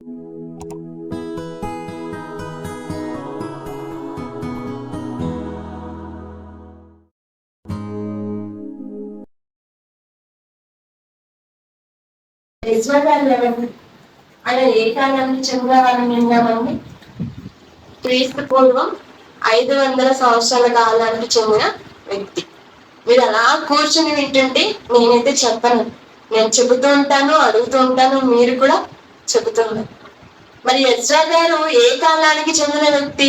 ఆయన ఏ కాలానికి చెందినవారని విన్నామండి? క్రీస్తు పూర్వం 500 సంవత్సరాల కాలానికి చెందిన వ్యక్తి. మీరు అలా కూర్చొని వింటుంటే నేనైతే చెప్పను, నేను చెబుతూ ఉంటాను, అడుగుతూ ఉంటాను, మీరు కూడా చెబుతున్నారు. మరి ఎజ్రా గారు ఏ కాలానికి చెందిన వ్యక్తి?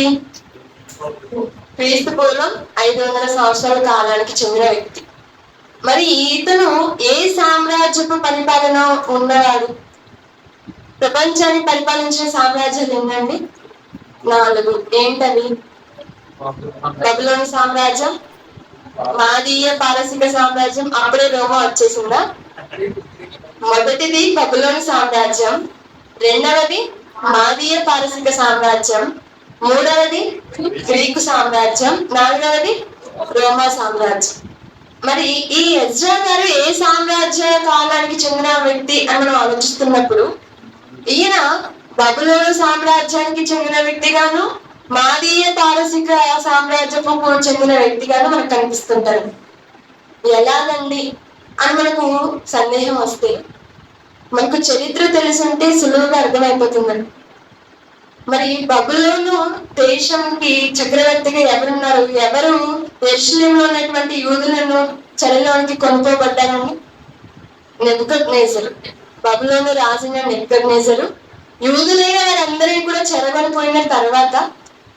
క్రీస్తు పూర్వం 500 సంవత్సరాల కాలానికి చెందిన వ్యక్తి. మరి ఇతను ఏ సామ్రాజ్యపు పరిపాలన ఉన్నవాడు? ప్రపంచాన్ని పరిపాలించిన సామ్రాజ్యాలు ఏంటండి? 4. ఏంటవి? బబులోని సామ్రాజ్యం, మాదీయ పారసిక సామ్రాజ్యం, అప్పుడే రోమా వచ్చేసిందా? మొదటిది బబులోని సామ్రాజ్యం, రెండవది మాదీయ పారసిక సామ్రాజ్యం, మూడవది గ్రీకు సామ్రాజ్యం, నాలుగవది రోమా సామ్రాజ్యం. మరి ఈ ఎజ్రా గారు ఏ సామ్రాజ్య కాలానికి చెందిన వ్యక్తి అని మనం ఆలోచిస్తున్నప్పుడు ఈయన బబులోను సామ్రాజ్యానికి చెందిన వ్యక్తిగాను, మాదీయ పారసిక సామ్రాజ్యపు చెందిన వ్యక్తిగాను మనకు కనిపిస్తుంటారు. ఎలాగండి అని మనకు సందేహం వస్తే, మనకు చరిత్ర తెలుసుంటే సులువుగా అర్థమైపోతుందండి. మరి బబులోను దేశంకి చక్రవర్తిగా ఎవరున్నారు? ఎవరు యెరూషలేములో ఉన్నటువంటి యూదులను చెరలోనికి కొనుక్కోబడ్డారని? నెబుకద్నెజరు. బబులోను రాజైన నెబుకద్నెజరు యూదులైన వారందరినీ కూడా చెరగొనిపోయిన తర్వాత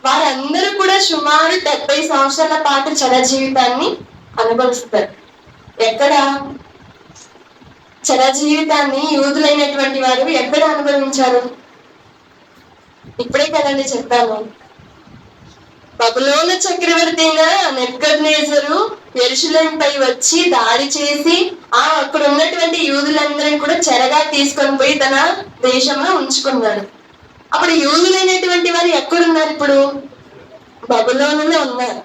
వారందరూ కూడా సుమారు 70 సంవత్సరాల పాటు చెర జీవితాన్ని అనుభవిస్తారు. ఎక్కడ చెర జీవితాన్ని యూదులైనటువంటి వారు ఎక్కడ అనుభవించారు? ఇప్పుడే కదండి చెప్పాను. బబులోను చక్రవర్తి అయిన నెబుకద్నెజరు యెరూషలేముపై వచ్చి దాడి చేసి అక్కడ ఉన్నటువంటి యూదులందరినీ కూడా చెరగా తీసుకొని పోయి తన దేశంలో ఉంచుకున్నాడు. అప్పుడు యూదులైనటువంటి వారు ఎక్కడున్నారు? ఇప్పుడు బబులోనులో ఉన్నారు.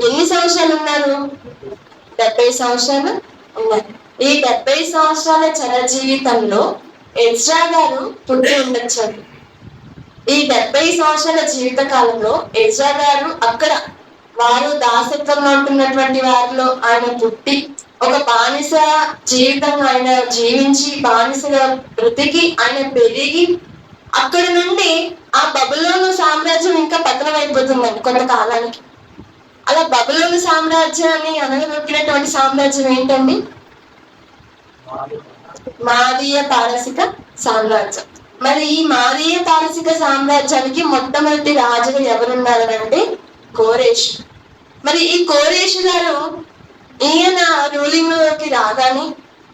ఎన్ని సంవత్సరాలు ఉన్నారు? 70 సంవత్సరాలు ఉన్నారు. ఈ 70 సంవత్సరాల చెర జీవితంలో ఎజ్రా గారు పుట్టి ఉండొచ్చాడు. ఈ 70 సంవత్సరాల జీవిత కాలంలో ఎజ్రా గారు అక్కడ వారు దాసత్వంలో ఉంటున్నటువంటి వారిలో ఆయన పుట్టి ఒక బానిస జీవితం ఆయన జీవించి బానిసగా బ్రతికి ఆయన పెరిగి అక్కడ నుండి ఆ బబులోను సామ్రాజ్యం ఇంకా పతనం అయిపోతుందండి కొంతకాలానికి. అలా బబులోను సామ్రాజ్యాన్ని అనగదొక్కినటువంటి సామ్రాజ్యం ఏంటండి? మాదీయ పారసిక సామ్రాజ్యం. మరి ఈ మాదీయ పారసిక సామ్రాజ్యానికి మొట్టమొదటి రాజుగా ఎవరున్నారంటే కోరేష్. మరి ఈ కోరేష్ గారు ఈయన రూలింగ్ లోకి రాగానే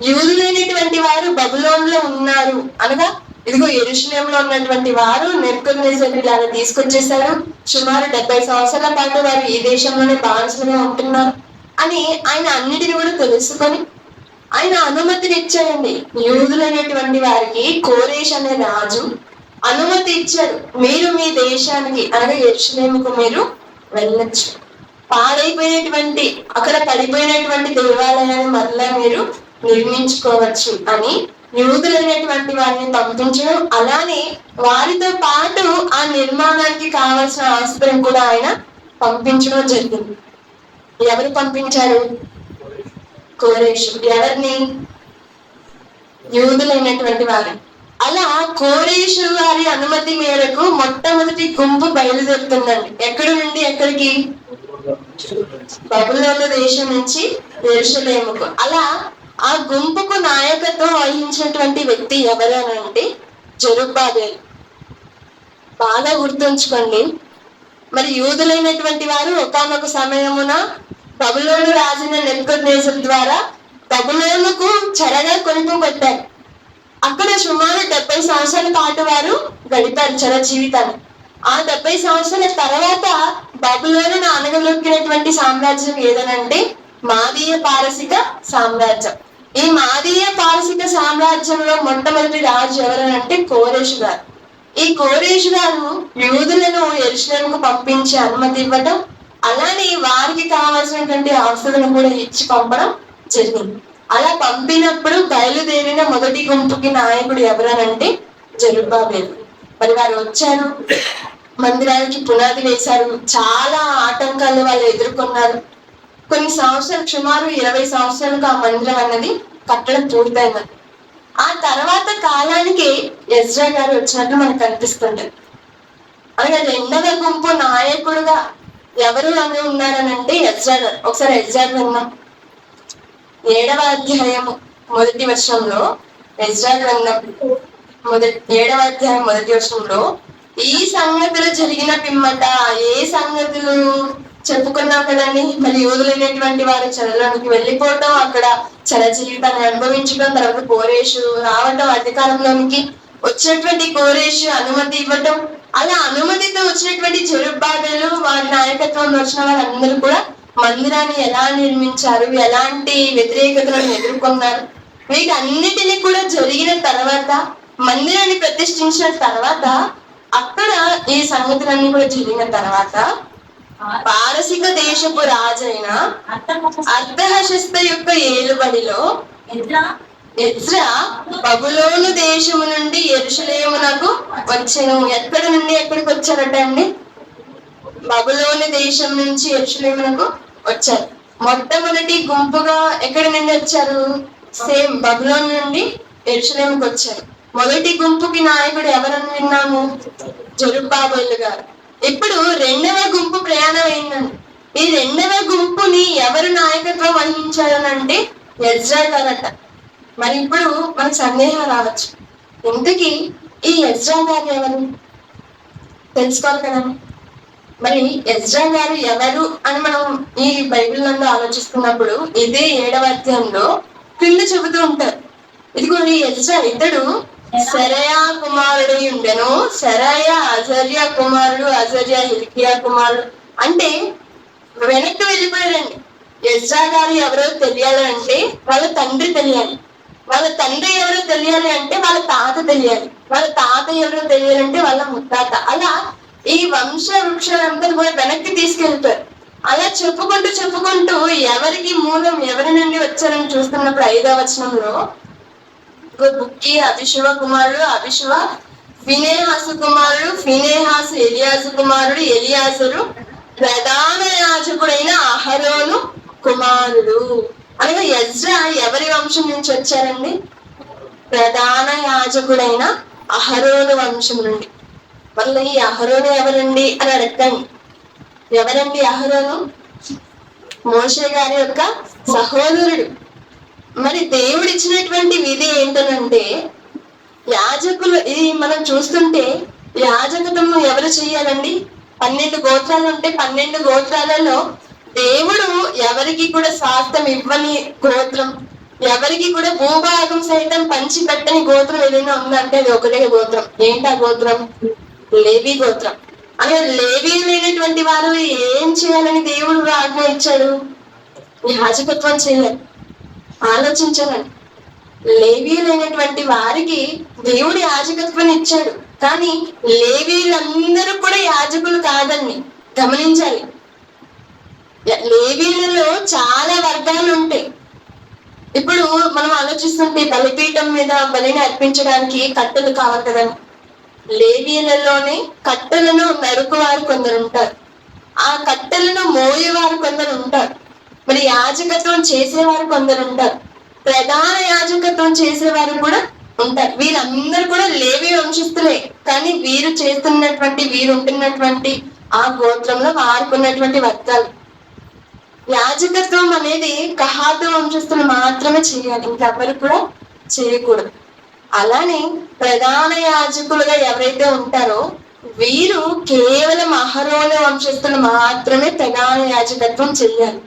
యూదులైనటువంటి వారు బబులోన్లో ఉన్నారు అనగా ఇదిగో యెరూషలేములో ఉన్నటువంటి వారు నెబుకద్నెజరు లాగా తీసుకొచ్చేసారు, సుమారు 70 సంవత్సరాల పాటు వారు ఈ దేశంలోనే బానిసలుగా ఉంటున్నారు అని ఆయన అన్నిటిని కూడా తెలుసుకొని ఆయన అనుమతిని ఇచ్చాడండి. యూదులైనటువంటి వారికి కోరేష్ అనే రాజు అనుమతి ఇచ్చారు, మీరు మీ దేశానికి అనగా యెరూషలేముకు మీరు వెళ్ళొచ్చు, పాడైపోయినటువంటి అక్కడ పడిపోయినటువంటి దేవాలయాన్ని మరలా మీరు నిర్మించుకోవచ్చు అని యూదులైనటువంటి వారిని పంపించడం, అలానే వారితో పాటు ఆ నిర్మాణానికి కావాల్సిన ఆస్తులను కూడా ఆయన పంపించడం జరిగింది. ఎవరు పంపించారు? కోరేషు. ఎవరిని? యూదులైనటువంటి వారు. అలా కోరేషు వారి అనుమతి మేరకు మొట్టమొదటి గుంపు బయలుదేరుతుందండి. ఎక్కడి నుండి ఎక్కడికి? బబులోను దేశం నుంచి యెరూషలేముకు. అలా ఆ గుంపుకు నాయకత్వం వహించినటువంటి వ్యక్తి ఎవరనంటే జెరుబ్బాబెలు. బాగా గుర్తుంచుకోండి. మరి యూదులైనటువంటి వారు ఒకానొక సమయమున బబులోను రాజైన నెబుకద్నెజరు ద్వారా బబులోనుకు చెరగా కొనుక్కోబడ్డారు. అక్కడ సుమారు 70 సంవత్సరాల పాటు వారు గడిపారు చెర జీవితాన్ని. ఆ 70 సంవత్సరాల తర్వాత బబులోనును అనగలొక్కినటువంటి సామ్రాజ్యం ఏదనంటే మాదీయ పారసిక సామ్రాజ్యం. ఈ మాదీయ పారసిక సామ్రాజ్యంలో మొట్టమొదటి రాజు ఎవరనంటే కోరేషు గారు. ఈ కోరేషు గారు యూదులను యెరూషలేముకు పంపించి అనుమతి ఇవ్వటం, అలానే వారికి కావాల్సినటువంటి ఆస్తులను కూడా ఇచ్చి పంపడం జరిగింది. అలా పంపినప్పుడు బయలుదేరిన మొదటి గుంపుకి నాయకుడు ఎవరనంటే జెరుబ్బాబెలు. మరి వారు వచ్చారు, మందిరానికి పునాది వేశారు. చాలా ఆటంకాలు వాళ్ళు ఎదుర్కొన్నారు. కొన్ని సంవత్సరాలు, సుమారు 20 సంవత్సరాలకు ఆ మందిరం అన్నది కట్టడం పూర్తయింది. ఆ తర్వాత కాలానికి ఎజ్రా గారు వచ్చినట్టు మనకు కనిపిస్తుంది. అలాగే రెండవ గుంపు నాయకుడుగా ఎవరు అని ఉన్నారనంటే ఎజ్రా గారు. ఒకసారి ఎజ్రా గ్రంథం 7వ అధ్యాయము 1వ వచనంలో, ఎజ్రా గ్రంథం 7వ అధ్యాయం 1వ వచనంలో, ఈ సంగతులు జరిగిన పిమ్మట, ఏ సంగతులు చెప్పుకున్నాం కదండి, మరి యూదులైనటువంటి వారు చెరలోనికి వెళ్ళిపోవటం, అక్కడ చెర జీవితాన్ని అనుభవించడం, తర్వాత కోరేషు రావటం, అధికారంలోనికి వచ్చినటువంటి కోరేషు అనుమతి ఇవ్వటం, అలా అనుమతితో వచ్చినటువంటి జెరుబ్బాబెలు, వారి నాయకత్వంలో వచ్చిన వారందరూ కూడా మందిరాన్ని ఎలా నిర్మించారు, ఎలాంటి వ్యతిరేకతలను ఎదుర్కొన్నారు, వీటన్నిటినీ కూడా జరిగిన తర్వాత, మందిరాన్ని ప్రతిష్ఠించిన తర్వాత, అక్కడ ఈ సంగతులన్నీ కూడా జరిగిన తర్వాత, పారసిక దేశపు రాజైన అర్తహషస్త యొక్క ఏలుబడిలో ఎజ్రా బబులోను దేశము నుండి యెరూషలేమునకు వచ్చెను. ఎక్కడి నుండి ఎక్కడికి వచ్చారట అండి? బబులోను దేశం నుంచి యెరూషలేమునకు వచ్చారు. మొట్టమొదటి గుంపుగా ఎక్కడి నుండి వచ్చారు? సేమ్ బబులోను నుండి యెరూషలేముకు వచ్చారు. మొదటి గుంపుకి నాయకుడు ఎవరని విన్నాము? జెరుబ్బాబెలు గారు. ఇప్పుడు రెండవ గుంపు ప్రయాణం అయిందండి. ఈ రెండవ గుంపుని ఎవరు నాయకత్వం వహించారనంటే ఎజ్రా గారట. మరి ఇప్పుడు మనకు సందేహం రావచ్చు, ఇంతకీ ఈ ఎజ్రా గారు ఎవరు తెలుసుకోవాలి కదా. మరి ఎజ్రా గారు ఎవరు అని మనం ఈ బైబిల్ నందు ఆలోచిస్తున్నప్పుడు, ఇదే 7వ అధ్యాయంలో క్రింద చెబుతూ ఉంటారు. ఇదిగో ఈ ఎజ్రా ఇతడు సెరయా కుమారుడై ఉండెను. సెరయా అజర్యా కుమారుడు, అజర్యా హిల్కియా కుమారుడు. అంటే వెనక్కి వెళ్ళిపోయారండి. ఎజ్రా గారు ఎవరో తెలియాలి అంటే వాళ్ళ తండ్రి తెలియాలి, వాళ్ళ తండ్రి ఎవరో తెలియాలి అంటే వాళ్ళ తాత తెలియాలి, వాళ్ళ తాత ఎవరో తెలియాలంటే వాళ్ళ ముత్తాత. అలా ఈ వంశ వృక్షాలంతా కూడా వెనక్కి తీసుకెళ్తారు. అలా చెప్పుకుంటూ ఎవరికి మూలం, ఎవరి నుండి వచ్చారని చూస్తున్నప్పుడు 5వ వచనంలో, బుక్కి అభిషువ కుమారుడు, అభిషువ ఫినేహాసు కుమారుడు, ఫినేహాసు ఎలియాజు కుమారుడు, ఎలియాజరు ప్రధాన యాజకుడైన అహరోను కుమారుడు. అనగా ఎజ్రా ఎవరి వంశం నుంచి వచ్చారండి? ప్రధాన యాజకుడైన అహరోను వంశం నుండి. మళ్ళీ ఈ అహరోను ఎవరండి అని అడగండి. ఎవరండి అహరోను? మోషే గారి యొక్క సహోదరుడు. మరి దేవుడు ఇచ్చినటువంటి విధి ఏంటనంటే, యాజకులు, ఇది మనం చూస్తుంటే యాజకత్వం ఎవరు చెయ్యాలండి? 12 గోత్రాలు ఉంటే 12 గోత్రాలలో దేవుడు ఎవరికి కూడా స్వాస్థ్యం ఇవ్వని గోత్రం, ఎవరికి కూడా భూభాగం సైతం పంచి పెట్టని గోత్రం ఏదైనా ఉందంటే అది ఒకటే గోత్రం. ఏంటి ఆ గోత్రం? లేవి గోత్రం. అలా లేవి లేనటువంటి వారు ఏం చేయాలని దేవుడు ఆజ్ఞ ఇచ్చాడు? యాజకత్వం చేయాలి. ఆలోచించాలండి. లేవీలైనటువంటి వారికి దేవుడు యాజకత్వం ఇచ్చాడు, కానీ లేవీలందరూ కూడా యాజకులు కాదండి, గమనించాలి. లేవీలలో చాలా వర్గాలు ఉంటాయి. ఇప్పుడు మనం ఆలోచిస్తుంటే బలిపీఠం మీద బలిని అర్పించడానికి కట్టెలు కావాలి కదండి. లేవీలలోనే కట్టెలను నరుకువారు కొందరు ఉంటారు, ఆ కట్టెలను మోయేవారు కొందరు ఉంటారు, మరి యాజకత్వం చేసేవారు కొందరు ఉంటారు, ప్రధాన యాజకత్వం చేసేవారు కూడా ఉంటారు. వీరందరూ కూడా లేవి వంశస్థులే, కానీ వీరు చేస్తున్నటువంటి, వీరు ఉంటున్నటువంటి ఆ గోత్రంలో వారుకున్నటువంటి వర్గాలు. యాజకత్వం అనేది కహాతు వంశస్థులు మాత్రమే చేయాలి, ఇంకెవరు కూడా చేయకూడదు. అలానే ప్రధాన యాజకులుగా ఎవరైతే ఉంటారో వీరు కేవలం అహరోను వంశస్థులు మాత్రమే ప్రధాన యాజకత్వం చెయ్యాలి.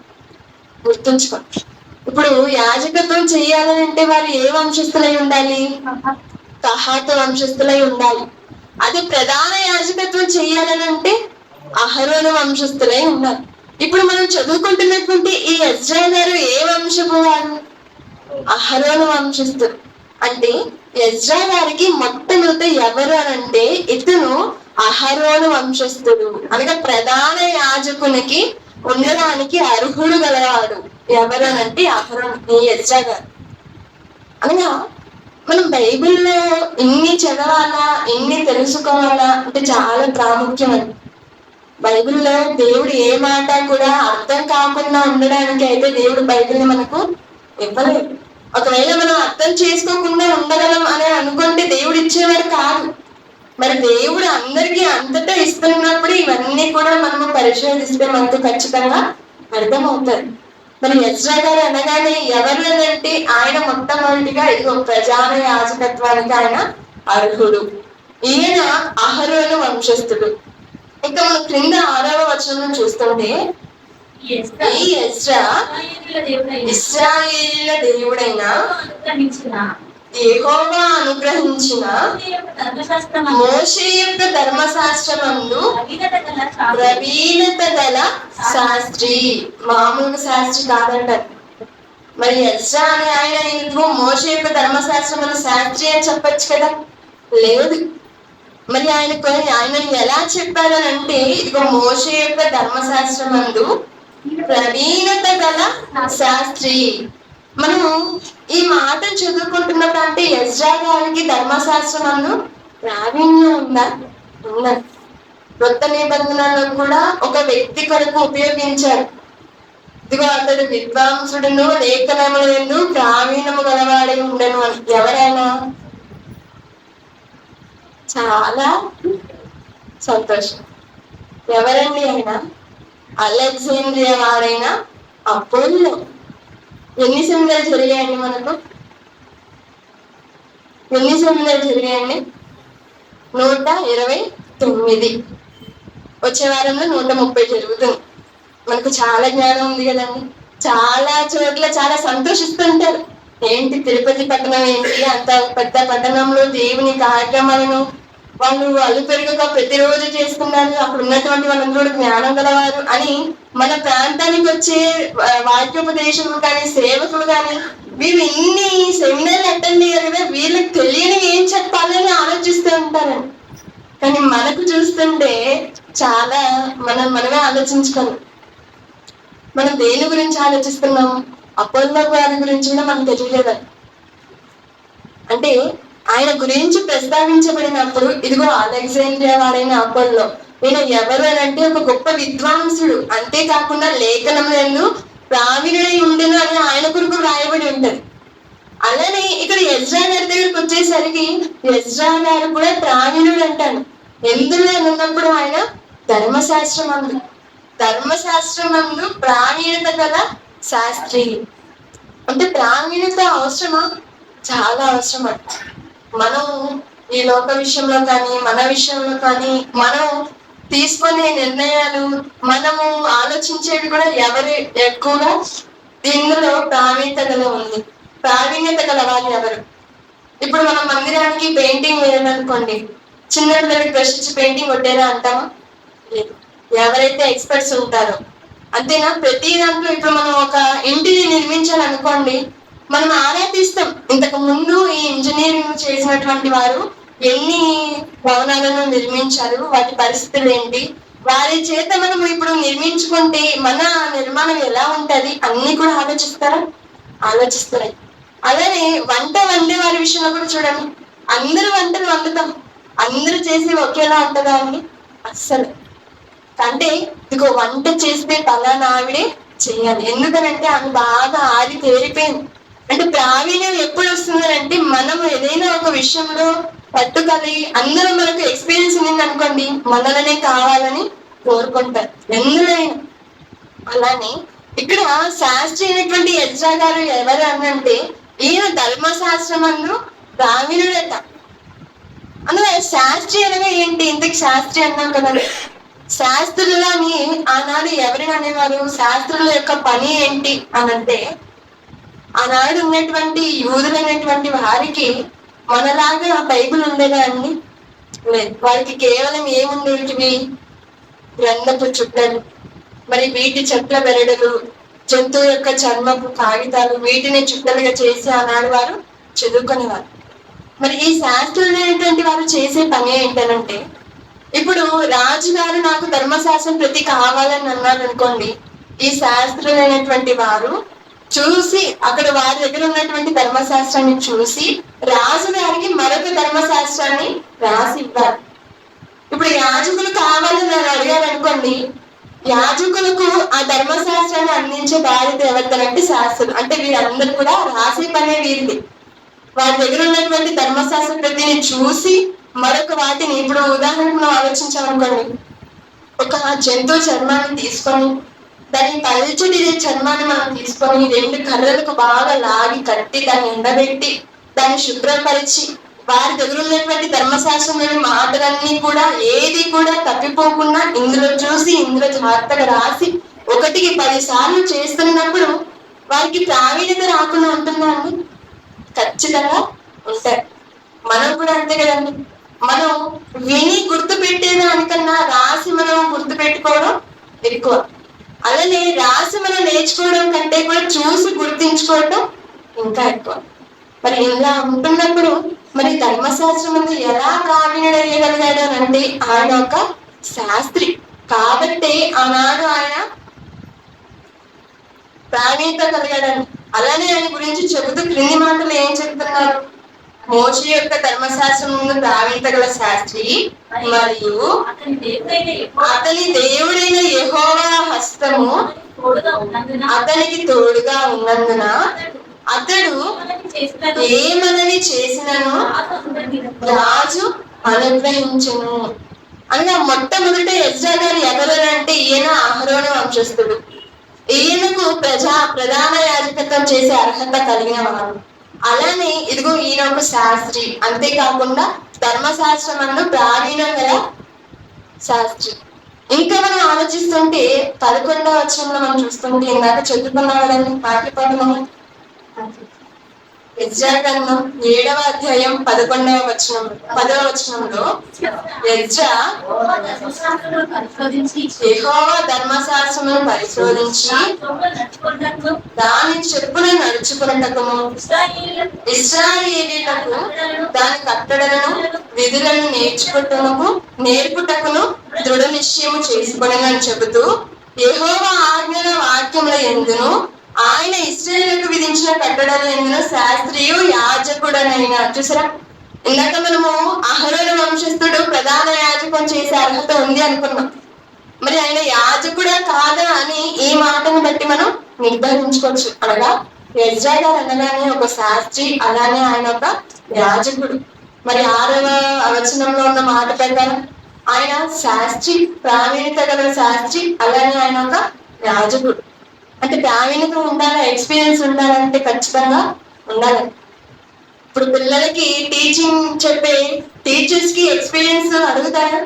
గుర్తుంచుకోండి. ఇప్పుడు యాజకత్వం చెయ్యాలని అంటే వారు ఏ వంశస్థులై ఉండాలి? కహాతు వంశస్థులై ఉండాలి. అది ప్రధాన యాజకత్వం చెయ్యాలని అంటే అహరోను వంశస్థులై ఉండాలి. ఇప్పుడు మనం చదువుకుంటున్నటువంటి ఈ ఎజ్రా గారు ఏ వంశపు వారు? అహరోను వంశస్థుడు. అంటే ఎజ్రా గారికి మొట్టమొదట ఎవరు అనంటే ఇతను అహరోను వంశస్థుడు, అనగా ప్రధాన యాజకునికి ఉండడానికి అర్హుడు గలవాడు. ఎవరు అనంటే అహరోను, ఈ ఎజ్రా గారు. అనగా మనం బైబిల్లో ఎన్ని చదవాలా, ఎన్ని తెలుసుకోవాలా అంటే చాలా ప్రాముఖ్యం అండి. బైబిల్లో దేవుడు ఏ మాట కూడా అర్థం కాకుండా ఉండడానికి అయితే దేవుడు బైబిల్ని మనకు ఇవ్వలేదు. ఒకవేళ మనం అర్థం చేసుకోకుండా ఉండగలం అని అనుకుంటే దేవుడు ఇచ్చేవాడు కాదు. మరి దేవుడు అందరికీ అంతటా ఇస్తున్నప్పుడు ఇవన్నీ కూడా మనము పరిశోధిస్తే మనకు ఖచ్చితంగా అర్థమవుతుంది. మరి ఎజ్రా గారు అనగానే ఎవరు అంటే ఆయన మొట్టమొదటిగా ఇదిగో ప్రజాన యాజకత్వానికి ఆయన అర్హుడు. ఈయన అహరోను వంశస్థుడు. ఇంకా మనం క్రింద 6వ వచనం చూస్తుంటే ఈ ఎజ్రా ఇశ్రాయేలీయుల దేవుడైన యెహోవా అనుగ్రహించిన మోషే యొక్క ధర్మశాస్త్రమందు ప్రవీణత గల శాస్త్రి. మామూలు శాస్త్రి కాదంటారు. మరి ఎజ్రా అనే ఆయన ఇదిగో మోషే యొక్క ధర్మశాస్త్రం శాస్త్రి అని చెప్పచ్చు కదా, లేదు. మరి ఆయన ఎలా చెప్పారని అంటే ఇదిగో మోషే యొక్క ధర్మశాస్త్రమందు ప్రవీణత గల శాస్త్రి. మనము ఈ మాట చదువుకుంటున్నప్పుడు అంటే ఎజ్రా గారికి ధర్మశాస్త్రమందు ప్రావీణ్యం ఉందా? ఉన్నది. కొత్త నిబంధనలో కూడా ఒక వ్యక్తి కొరకు ఉపయోగించారు. ఇదిగో అతడు విద్వాంసుడును లేఖనములందు ప్రావీణ్యము గలవాడై ఉండను అని. ఎవరైనా చాలా సంతోషం. ఎవరండి ఆయన? అలెగ్జాండ్రియా వారైన అపోల్లో. ఎన్ని సెమినార్లు జరిగాయండి మనకు? ఎన్ని సెమినార్లు జరిగాయండి? 129. వచ్చే వారంలో 130 జరుగుతుంది. మనకు చాలా జ్ఞానం ఉంది కదండి. చాలా చోట్ల చాలా సంతోషిస్తుంటారు. ఏంటి తిరుపతి పట్టణం ఏంటి, అంత పెద్ద పట్టణంలో దేవుని కార్యక్రమాలను వాళ్ళు అల్లు పెరుగుగా ప్రతిరోజు చేస్తున్నారు, అక్కడ ఉన్నటువంటి వాళ్ళందరూ జ్ఞానం గలవారు అని మన ప్రాంతానికి వచ్చే వాక్యోపదేశకులు కానీ సేవకులు కానీ వీళ్ళు ఇన్ని సెమినార్లు అటెండ్ అయ్యారు కదా, వీళ్ళకి తెలియని ఏం చెప్పాలని ఆలోచిస్తూ ఉంటారు. కానీ మనకు చూస్తుంటే చాలా మనమే ఆలోచించుకోవాలి. మనం దేని గురించి ఆలోచిస్తున్నాం? అపోల్లో గారి గురించి కూడా మనకు తెలియలేదు. అంటే ఆయన గురించి ప్రస్తావించబడినప్పుడు ఇదిగో అలెగ్జాండ్రియా వారైన అపోల్లో, ఈయన ఎవరు అని అంటే ఒక గొప్ప విద్వాంసుడు, అంతేకాకుండా లేఖనములందు ప్రావీణుడై ఉండెను అని ఆయన కొరకు రాయబడి ఉంటది. అలానే ఇక్కడ ఎజ్రా గారి దగ్గరకు వచ్చేసరికి ఎజ్రా గారు కూడా ప్రావీణుడు అంటాను. ఎందులో ఉన్నప్పుడు ఆయన ధర్మశాస్త్రమందు ప్రావీణత గల శాస్త్రి. అంటే ప్రావీణ్యత అవసరమా? చాలా అవసరం అంట. మనం ఈ లోక విషయంలో కానీ మన విషయంలో కానీ మనం తీసుకునే నిర్ణయాలు, మనము ఆలోచించేవి కూడా ఎవరు ఎక్కువగా ఇందులో ప్రావీణ్యత గల ఉంది. ప్రావీణ్యత గల వాళ్ళు ఎవరు? ఇప్పుడు మనం మందిరానికి పెయింటింగ్ వేయాలనుకోండి, చిన్నపిల్లలకి బ్రష్ ఇచ్చి పెయింటింగ్ కొట్టేరా అంటామా? లేదు. ఎవరైతే ఎక్స్పర్ట్స్ ఉంటారో అంతేనా? ప్రతి దాంట్లో ఇప్పుడు మనం ఒక ఇంటిని నిర్మించాలనుకోండి, మనం ఆరాధిస్తాం. ఇంతకు ముందు ఈ ఇంజనీరింగ్ చేసినటువంటి వారు ఎన్ని భవనాలను నిర్మించారు, వాటి పరిస్థితులు ఏంటి, వారి చేత మనం ఇప్పుడు నిర్మించుకుంటే మన నిర్మాణం ఎలా ఉంటది అన్ని కూడా ఆలోచిస్తారు. అలానే వంట వండే వారి విషయంలో కూడా చూడండి, అందరూ వంటలు వండుతాం, అందరూ చేసి ఒకేలా ఉంటుందా అండి? అస్సలు. అంటే ఇదిగో వంట చేస్తే పలానా ఆవిడే చెయ్యాలి, ఎందుకనంటే ఆమె బాగా ఆరి తేరిపోయింది. అంటే ప్రావీణ్యం ఎప్పుడు వస్తుంది అంటే మనం ఏదైనా ఒక విషయంలో పట్టుకలి అందరూ మనకు ఎక్స్పీరియన్స్ ఉంది అనుకోండి, మనలనే కావాలని కోరుకుంటారు ఎందులైనా. అలానే ఇక్కడ శాస్త్రి అయినటువంటి ఎజ్రా గారు ఎవరు అనంటే ఈయన ధర్మశాస్త్రమందు ప్రావీణుడట. అందులో శాస్త్రి అనగా ఏంటి? ఇంతకు శాస్త్రి అన్నాం కదా. శాస్త్రులని ఆనాడు ఎవరిని అనేవారు? శాస్త్రుల యొక్క పని ఏంటి అనంటే, ఆనాడు ఉన్నటువంటి యూదులైనటువంటి వారికి మనలాగా బైబిల్ ఉండేదా అండి? లేదు. వారికి కేవలం ఏముండేటివి? గ్రంథపు చుట్టలు, మరి వీటి చెట్ల బెరడులు, జంతువు యొక్క చర్మపు కాగితాలు, వీటిని చుట్టలుగా చేసి ఆనాడు వారు చదువుకునేవారు. మరి ఈ శాస్త్రులైనటువంటి వారు చేసే పని ఏంటనంటే, ఇప్పుడు రాజుగారు నాకు ధర్మశాస్త్రం ప్రతి కావాలని అన్నారు అనుకోండి, ఈ శాస్త్రులైనటువంటి వారు చూసి అక్కడ వారి దగ్గర ఉన్నటువంటి ధర్మశాస్త్రాన్ని చూసి రాజు గారికి మరొక ధర్మశాస్త్రాన్ని రాసి ఇవ్వాలి. ఇప్పుడు యాజకులు కావాలని నన్ను అడిగారు అనుకోండి, యాజకులకు ఆ ధర్మశాస్త్రాన్ని అందించే బాధ్యత ఎవరిదంటే శాస్త్రులు. అంటే వీరందరూ కూడా రాసే పనే వీరిది. వారి దగ్గర ఉన్నటువంటి ధర్మశాస్త్ర ప్రతిని చూసి మరొక వాటిని, ఇప్పుడు ఉదాహరణకు ఆలోచించామనుకోండి, ఒక జంతువు చర్మాన్ని తీసుకొని దాని పల్చటి చర్మాన్ని మనం తీసుకొని 2 కర్రలకు బాగా లాగి కట్టి దాన్ని ఎండబెట్టి దాన్ని శుభ్రపరిచి వారి దగ్గర ఉన్నటువంటి ధర్మశాస్త్రంలోని మాటలన్నీ కూడా ఏది కూడా తప్పిపోకుండా ఇందులో చూసి ఇందులో జాగ్రత్తగా రాసి 1కి 10 సార్లు చేస్తున్నప్పుడు వారికి ప్రావీణ్యత రాకుండా ఉంటుందండి? ఖచ్చితంగా ఉంటాయి. మనం కూడా అంతే కదండి. మనం విని గుర్తు పెట్టేదానికన్నా రాసి మనం గుర్తు పెట్టుకోవడం ఎక్కువ. అలానే రాసి మనం నేర్చుకోవడం కంటే కూడా చూసి గుర్తించుకోవడం ఇంకా ఎక్కువ. మరి ఇలా ఉంటున్నప్పుడు మరి ధర్మశాస్త్రం ముందు ఎలా ప్రావీణ్యుడయ్యగలిగాడు అని అంటే ఆయన ఒక శాస్త్రి కాబట్టి ఆనాడు ఆయన ప్రావీణ్యత కలిగాడని. అలానే ఆయన గురించి చెబుతూ క్రింది మాటలు ఏం చెప్తున్నారు? మోషే యొక్క ధర్మశాస్త్రం ముందు ప్రావీణ్యత గల శాస్త్రి మరియు అతని దేవుడైన యెహోవా హస్తము అతనికి తోడుగా ఉన్నందున అతడు ఏమనని చేసినను రాజు అనుగ్రహించును. అలా మొట్టమొదట ఎజ్రా గారు ఎవరు అంటే ఈయన అహరోను వంశస్థుడు. ఈయనకు ప్రధాన యాజకత్వం చేసే అర్హత కలిగిన వారు. అలానే ఇదిగో ఈయన ఒక శాస్త్రి, అంతేకాకుండా ధర్మశాస్త్రం అన్న ప్రావీణ్యం గల శాస్త్రి. ఇంకా మనం ఆలోచిస్తుంటే 11వ వచనంలో మనం చూస్తుంటే ఇందాక చదువుకున్నాం కదండి పాఠ్యపఠనం, ఎజ్రా గ్రంథం 7వ అధ్యాయం 10వ వచనంలో ఎజ్రా యెహోవా ధర్మశాస్త్రమును పరిశోధించి దాని చెప్పున నడుచుకున్నటకును ఇశ్రాయేలీయులకు దాని కట్టడలను విధులను నేర్పుటకును దృఢ నిశ్చయము చేసుకొనెనని చెబుతూ యెహోవా ఆజ్ఞల వాక్యముల యందును ఆయన ఇశ్రాయేలుకు విధించిన కట్టడల యందును శాస్త్రియు యాజకుడనైన. చూసారా, ఇందాక మనము అహరోను వంశస్థుడు ప్రధాన యాజకం చేసే అర్హత ఉంది అనుకున్నాం. మరి ఆయన యాజకుడా కాదా అని ఈ మాటను బట్టి మనం నిర్ధారించుకోవచ్చు. అనగా ఎజ్రా గారు అనగానే ఒక శాస్త్రి, అలానే ఆయన ఒక యాజకుడు. మరి 6వ వచనంలో ఉన్న మాట ప్రకారం ఆయన శాస్త్రి, ప్రావీణ్యత గల శాస్త్రి, అలానే ఆయన ఒక యాజకుడు. అంటే ప్రావీణ్యత ఉండాలా, ఎక్స్పీరియన్స్ ఉండాలంటే ఖచ్చితంగా ఉండాలి. ఇప్పుడు పిల్లలకి టీచింగ్ చెప్పే టీచర్స్ కి ఎక్స్పీరియన్స్ అడుగుతారా?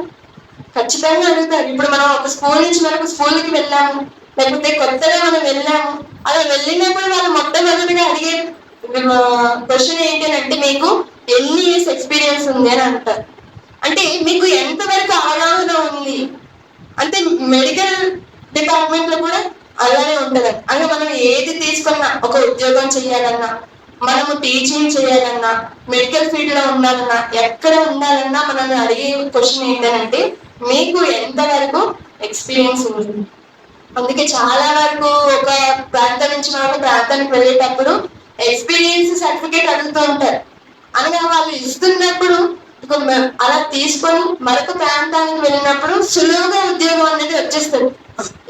ఖచ్చితంగా అడుగుతారు. ఇప్పుడు మనం ఒక స్కూల్ నుంచి మనకు స్కూల్కి వెళ్ళాము, లేకపోతే కొత్తగా మనం వెళ్ళాము, అలా వెళ్ళినప్పుడు వాళ్ళు మొట్టమొదటిగా అడిగే క్వశ్చన్ ఏంటి అంటే మీకు ఎన్ని ఇయర్స్ ఎక్స్పీరియన్స్ ఉంది అని అంటారు. అంటే మీకు ఎంతవరకు అవగాహన ఉంది అంటే మెడికల్ డిపార్ట్మెంట్ లో కూడా అలానే ఉంటది. అంటే మనం ఏది తీసుకున్నా, ఒక ఉద్యోగం చేయాలన్నా, మనము టీచింగ్ చేయాలన్నా, మెడికల్ ఫీల్డ్ లో ఉండాలన్నా, ఎక్కడ ఉండాలన్నా మనల్ని అడిగే క్వశ్చన్ ఏంటంటే మీకు ఎంతవరకు ఎక్స్పీరియన్స్ ఉంది. అందుకే చాలా వరకు ఒక ప్రాంతం నుంచి మరొక ప్రాంతానికి వెళ్ళేటప్పుడు ఎక్స్పీరియన్స్ సర్టిఫికేట్ అడుగుతూ ఉంటారు. అనగా వాళ్ళు ఇస్తున్నప్పుడు అలా తీసుకొని మరొక ప్రాంతానికి వెళ్ళినప్పుడు సులువుగా ఉద్యోగం అనేది వచ్చేస్తుంది.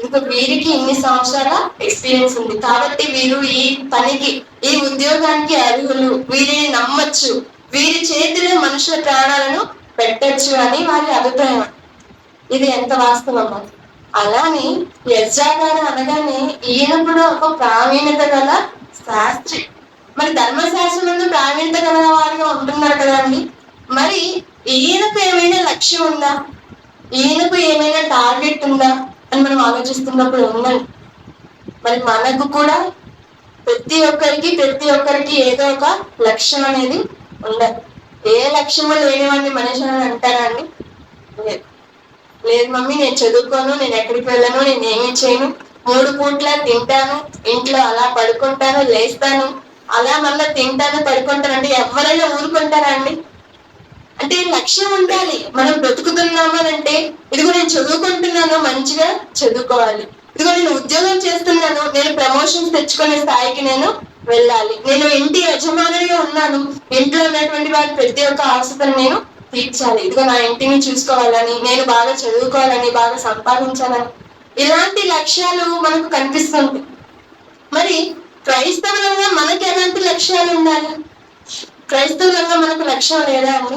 ఇంకా వీరికి ఇన్ని సంవత్సరాల ఎక్స్పీరియన్స్ ఉంది కాబట్టి వీరు ఈ పనికి, ఈ ఉద్యోగానికి అర్హులు, వీరిని నమ్మచ్చు, వీరి చేతిలో మనుషుల ప్రాణాలను పెట్టచ్చు అని వారి అభిప్రాయం. ఇది ఎంత వాస్తవమో. అలానే ఎజ్రా గారు అనగానే ఈయన కూడా ఒక ప్రావీణ్యత గల శాస్త్రి. మరి ధర్మశాస్త్రం ప్రావీణ్యత గల వారిగా ఉంటున్నారు కదండి. మరి ఈయనకు ఏమైనా లక్ష్యం ఉందా, ఈయనకు ఏమైనా టార్గెట్ ఉందా అని మనం ఆలోచిస్తున్నప్పుడు ఉందండి. మరి మనకు కూడా ప్రతి ఒక్కరికి ఏదో ఒక లక్ష్యం అనేది ఉండాలి. ఏ లక్ష్యము లేనివాడిని మనిషి అని అంటారండి? లేదు మమ్మీ, నేను చదువుకోను, నేను ఎక్కడికి వెళ్ళను, నేను ఏమి చేయను, 3 పూట్ల తింటాను, ఇంట్లో అలా పడుకుంటాను, లేస్తాను, అలా మళ్ళీ తింటాను, పడుకుంటాను అంటే ఎవరైనా ఊరుకుంటారా అండి? అంటే లక్ష్యం ఉండాలి. మనం బ్రతుకుతున్నాము అంటే ఇదిగో నేను చదువుకుంటున్నాను, మంచిగా చదువుకోవాలి. ఇదిగో నేను ఉద్యోగం చేస్తున్నాను, నేను ప్రమోషన్స్ తెచ్చుకునే స్థాయికి నేను వెళ్ళాలి. నేను ఇంటి యజమానిగా ఉన్నాను, ఇంట్లో ఉన్నటువంటి వారి ప్రతి ఒక్క అవసరం నేను తీర్చాలి. ఇదిగో నా ఇంటిని చూసుకోవాలని, నేను బాగా చదువుకోవాలని, బాగా సంపాదించాలని, ఇలాంటి లక్ష్యాలు మనకు కనిపిస్తుంది. మరి క్రైస్తవులంగా మనకి ఎలాంటి లక్ష్యాలు ఉండాలి? క్రైస్తవులంగా మనకు లక్ష్యం లేదా అండి?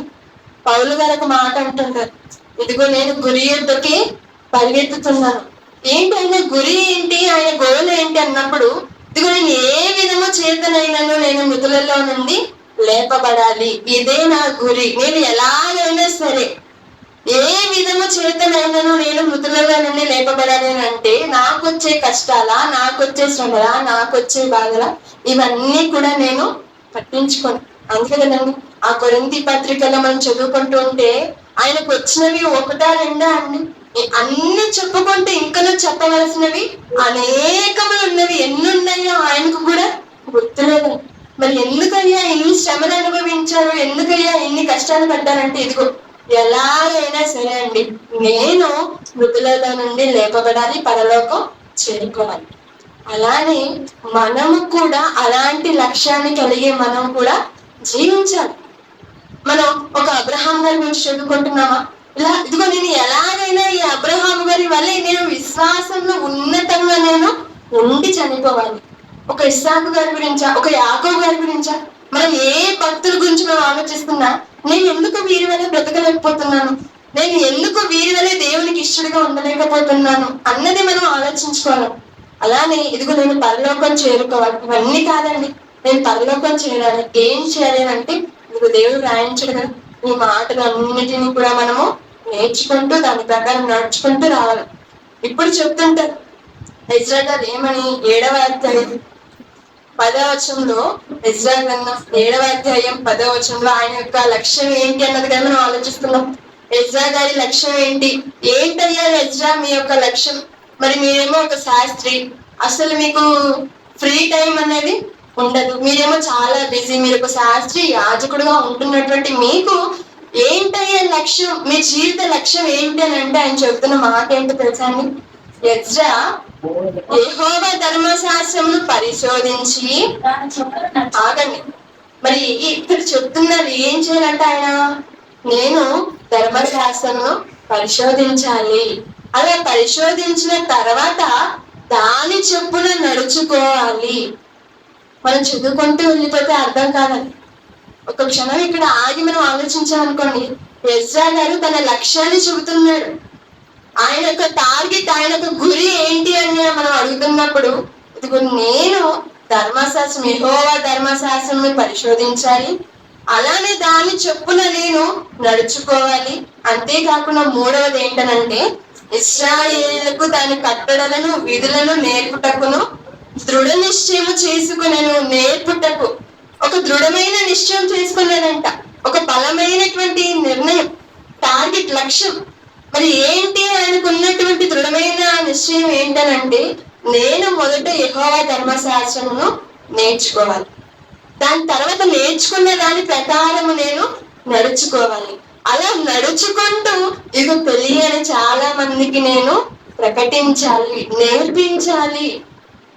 పౌలు గారు ఒక మాట అంటుంటారు, ఇదిగో నేను గురి యుద్ధకి పరిగెత్తుతున్నాను. ఏంటి ఆయన గురి ఏంటి, ఆయన గోల్ ఏంటి అన్నప్పుడు, ఇదిగో నేను ఏ విధము చేతనైనాను నేను మృతులలో నుండి లేపబడాలి, ఇదే నా గురి. నేను ఎలాగైనా సరే ఏ విధము చేతనైనాను నేను మృతులలో నుండి లేపబడాలి అంటే, నాకొచ్చే కష్టాలా, నాకొచ్చే శ్రమలా, నాకొచ్చే బాధలా, ఇవన్నీ కూడా నేను పట్టించుకోను. అందుకే కదండి ఆ కొరింథీ పత్రికలో మనం చదువుకుంటూ ఉంటే, ఆయనకు వచ్చినవి ఒకటా రెండా అండి? అన్ని చెప్పుకుంటే ఇంకనూ చెప్పవలసినవి అనేకములు ఉన్నవి. ఎన్నున్నాయో ఆయనకు కూడా గుర్తులేదు. మరి ఎందుకయ్యా ఇన్ని శ్రమలు అనుభవించారు, ఎందుకయ్యా ఇన్ని కష్టాలు పడ్డారంటే, ఇదిగో ఎలాగైనా సరే అండి నేను మృతులలో నుండి లేపబడాలి, పరలోకం చేరుకోవాలి. అలానే మనము కూడా అలాంటి లక్ష్యాన్ని కలిగి మనం కూడా జీవించాలి. మనం ఒక అబ్రహాం గారి గురించి చదువుకుంటున్నామా? ఇలా ఇదిగో నేను ఎలాగైనా ఈ అబ్రహాం గారి వల్లే నేను విశ్వాసంలో ఉన్నతంగా నేను ఉండి చనిపోవాలి. ఒక ఇస్సాకు గారి గురించా, ఒక యాకోబు గారి గురించా, మనం ఏ భక్తుల గురించి మనం ఆలోచిస్తున్నా, నేను ఎందుకు వీరి వల్ల బ్రతకలేకపోతున్నాను, నేను ఎందుకు వీరి వల్లే దేవునికి ఇష్టడిగా ఉండలేకపోతున్నాను అన్నది మనం ఆలోచించుకోవాలి. అలానే ఇదిగో నేను పరలోకం చేరుకోవాలి. ఇవన్నీ కాదండి, నేను పరలోకం చేయాలి. ఏం చేయాలి అంటే, ఇదిగో దేవుడు రాయించడు కదా, ఈ మాటలు అన్నిటినీ కూడా మనము నేర్చుకుంటూ దాని ప్రకారం నడుచుకుంటూ రావాలి. ఇప్పుడు చెప్తుంటారు ఎజ్రా గారు ఏమని, 7వ అధ్యాయం 10వ వచనంలో, ఎజ్రా గ్రంథం 7వ అధ్యాయం 10వ వచనంలో ఆయన యొక్క లక్ష్యం ఏంటి అన్నది కదా మనం ఆలోచిస్తున్నాం. ఎజ్రా గారి లక్ష్యం ఏంటి? ఏంటయ్యా ఎజ్రా మీ యొక్క లక్ష్యం? మరి మీరేమో ఒక శాస్త్రి, అసలు మీకు ఫ్రీ టైం అనేది ఉండదు, మీరేమో చాలా బిజీ, మీరు ఒక శాస్త్రి యాజకుడుగా ఉంటున్నటువంటి మీకు ఏంటయ్యే లక్ష్యం, మీ జీవిత లక్ష్యం ఏంటి అని అంటే ఆయన చెబుతున్న మాట ఏంటో తెలుసా అండి? ఎజ్రా యెహోవా ధర్మశాస్త్రమును పరిశోధించి, ఆగండి, మరి ఇక్కడ చెప్తున్నారు ఏం చేయాలంటే ఆయన, నేను ధర్మశాస్త్రమును పరిశోధించాలి. అలా పరిశోధించిన తర్వాత దాని చెప్పున నడుచుకోవాలి. మనం చదువుకుంటూ వెళ్ళిపోతే అర్థం కాదండి. ఒక క్షణం ఇక్కడ ఆగి మనం ఆలోచించామనుకోండి, ఎజ్రా గారు తన లక్ష్యాన్ని చెబుతున్నాడు. ఆయన యొక్క టార్గెట్, ఆయన యొక్క గురి ఏంటి అని మనం అడుగుతున్నప్పుడు, ఇదిగో నేను ధర్మశాస్త్రం, యెహోవా ధర్మశాస్త్రం పరిశోధించాలి, అలానే దాని చెప్పున నేను నడుచుకోవాలి. అంతేకాకుండా 3వది ఏంటనంటే, ఇశ్రాయేలులకు దాని కట్టడలను విధులను నేర్పుటకును దృఢ నిశ్చయము చేసుకునేను. నేర్పుటకు ఒక దృఢమైన నిశ్చయం చేసుకున్నాడంట, ఒక బలమైనటువంటి నిర్ణయం, టార్గెట్, లక్ష్యం. మరి ఏంటి ఆయనకు ఉన్నటువంటి దృఢమైన నిశ్చయం ఏంటనంటే, నేను మొదట యెహోవా ధర్మశాస్త్రమును నేర్చుకోవాలి, దాని తర్వాత నేర్చుకున్న దాని ప్రకారము నేను నడుచుకోవాలి. అలా నడుచుకుంటూ ఇక తెలియని చాలా మందికి నేను ప్రకటించాలి, నేర్పించాలి.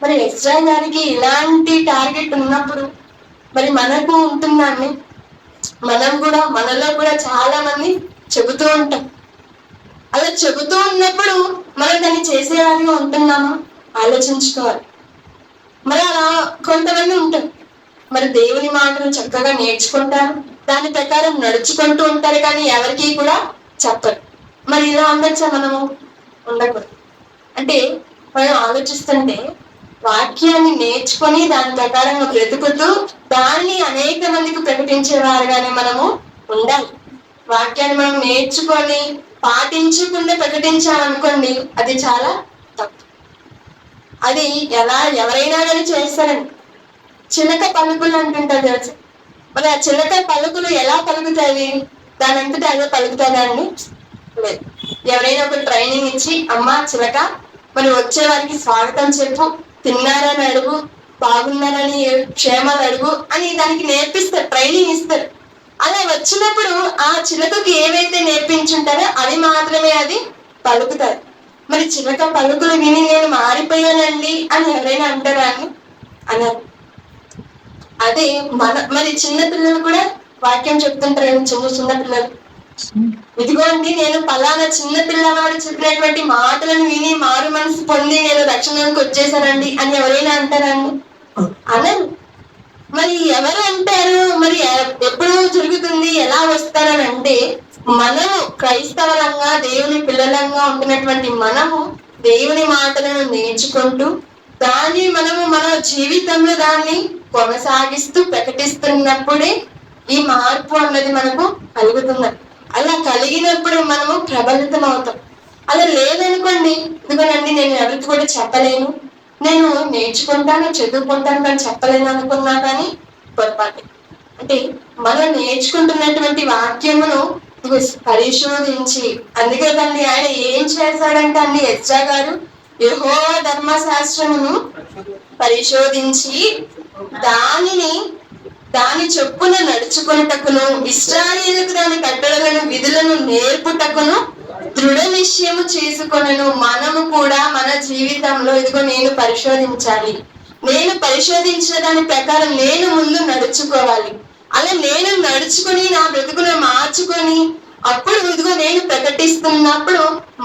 మరి ఎజ్రా గారికి ఇలాంటి టార్గెట్ ఉన్నప్పుడు మరి మనకు ఉంటుందండి. మనం కూడా, మనలో కూడా చాలా మంది చెబుతూ ఉంటాం. అలా చెబుతూ ఉన్నప్పుడు మనం దాన్ని చేసేవారిగా ఉంటున్నామా ఆలోచించుకోవాలి. మరి అలా కొంతమంది ఉంటారు, మరి దేవుని మాటలు చక్కగా నేర్చుకుంటారు, దాని ప్రకారం నడుచుకుంటూ ఉంటారు, కానీ ఎవరికి కూడా చెప్పరు. మరి ఇలా ఉండొచ్చా? మనము ఉండకూడదు. అంటే మనం ఆలోచిస్తుంటే, వాక్యాన్ని నేర్చుకొని దాని ప్రకారంగా బ్రతుకుతూ దాన్ని అనేక మందికి ప్రకటించేవారుగానే మనము ఉండాలి. వాక్యాన్ని మనం నేర్చుకొని పాటించకుండా ప్రకటించామనుకోండి, అది చాలా తప్పు. అది ఎవరైనా కానీ చేస్తారండి. చిలక పలుకులు అంటుంటారు తెలుసు. మరి ఆ చిలక పలుకులు ఎలా పలుకుతాయి? దాని అంతటా అదే పలుకుతుందా అండి? లేదు. ఎవరైనా ఒక ట్రైనింగ్ ఇచ్చి, అమ్మా చిలక మరి వచ్చే వారికి స్వాగతం చెప్పు, తిన్నారని అడుగు, బాగున్నారని, క్షేమాలు అడుగు అని దానికి నేర్పిస్తారు, ట్రైనింగ్ ఇస్తారు. అలా వచ్చినప్పుడు ఆ చిలకకి ఏవైతే నేర్పించుంటారో అవి మాత్రమే అది పలుకుతారు. మరి చిలక పలుకులు విని నేను మారిపోయానండి అని ఎవరైనా అంటారా అని అన్నారు. అదే మరి చిన్న పిల్లలు కూడా వాక్యం చెప్తుంటారు. చిన్న పిల్లలు, ఇదిగోండి నేను పలానా చిన్న పిల్లవాడు చెప్పినటువంటి మాటలను విని మారు మనసు పొంది నేను రక్షణకు వచ్చేసానండి అని ఎవరైనా అంటారండి? అనరు. మరి ఎవరు అంటారు? మరి ఎప్పుడు జరుగుతుంది, ఎలా వస్తారని అంటే, మనము క్రైస్తవులంగా దేవుని పిల్లలంగా ఉంటున్నటువంటి మనము దేవుని మాటలను నేర్చుకుంటూ దాన్ని మనము మన జీవితంలో దాన్ని కొనసాగిస్తూ ప్రకటిస్తున్నప్పుడే ఈ మార్పు అన్నది మనకు కలుగుతుంది. అలా కలిగినప్పుడు మనము ప్రబలితం అవుతాం. అలా లేదనుకోండి, ఇదిగోనండి నేను ఎవరికి కూడా చెప్పలేను, నేను నేర్చుకుంటాను చదువుకుంటాను కానీ చెప్పలేను అనుకున్నా కానీ పొరపాటు. అంటే మనం నేర్చుకుంటున్నటువంటి వాక్యమును పరిశోధించి, అందుకే తండ్రి ఆయన ఏం చేశాడంటే అండి, ఎజ్రా గారు యెహోవా ధర్మశాస్త్రమును పరిశోధించి దాని చొప్పున నడుచుకున్నటకును ఇశ్రాయేలుకు దాని కట్టడలను విధులను నేర్పుటకును దృఢ నిశ్చయము చేసుకొనెను. మనము కూడా మన జీవితంలో ఇదిగో నేను పరిశోధించాలి, నేను పరిశోధించిన దాని ప్రకారం నేను ముందు నడుచుకోవాలి. అలా నేను నడుచుకుని నా బ్రతుకును మార్చుకొని అప్పుడు ఇదిగో నేను ప్రకటిస్తున్నప్పుడు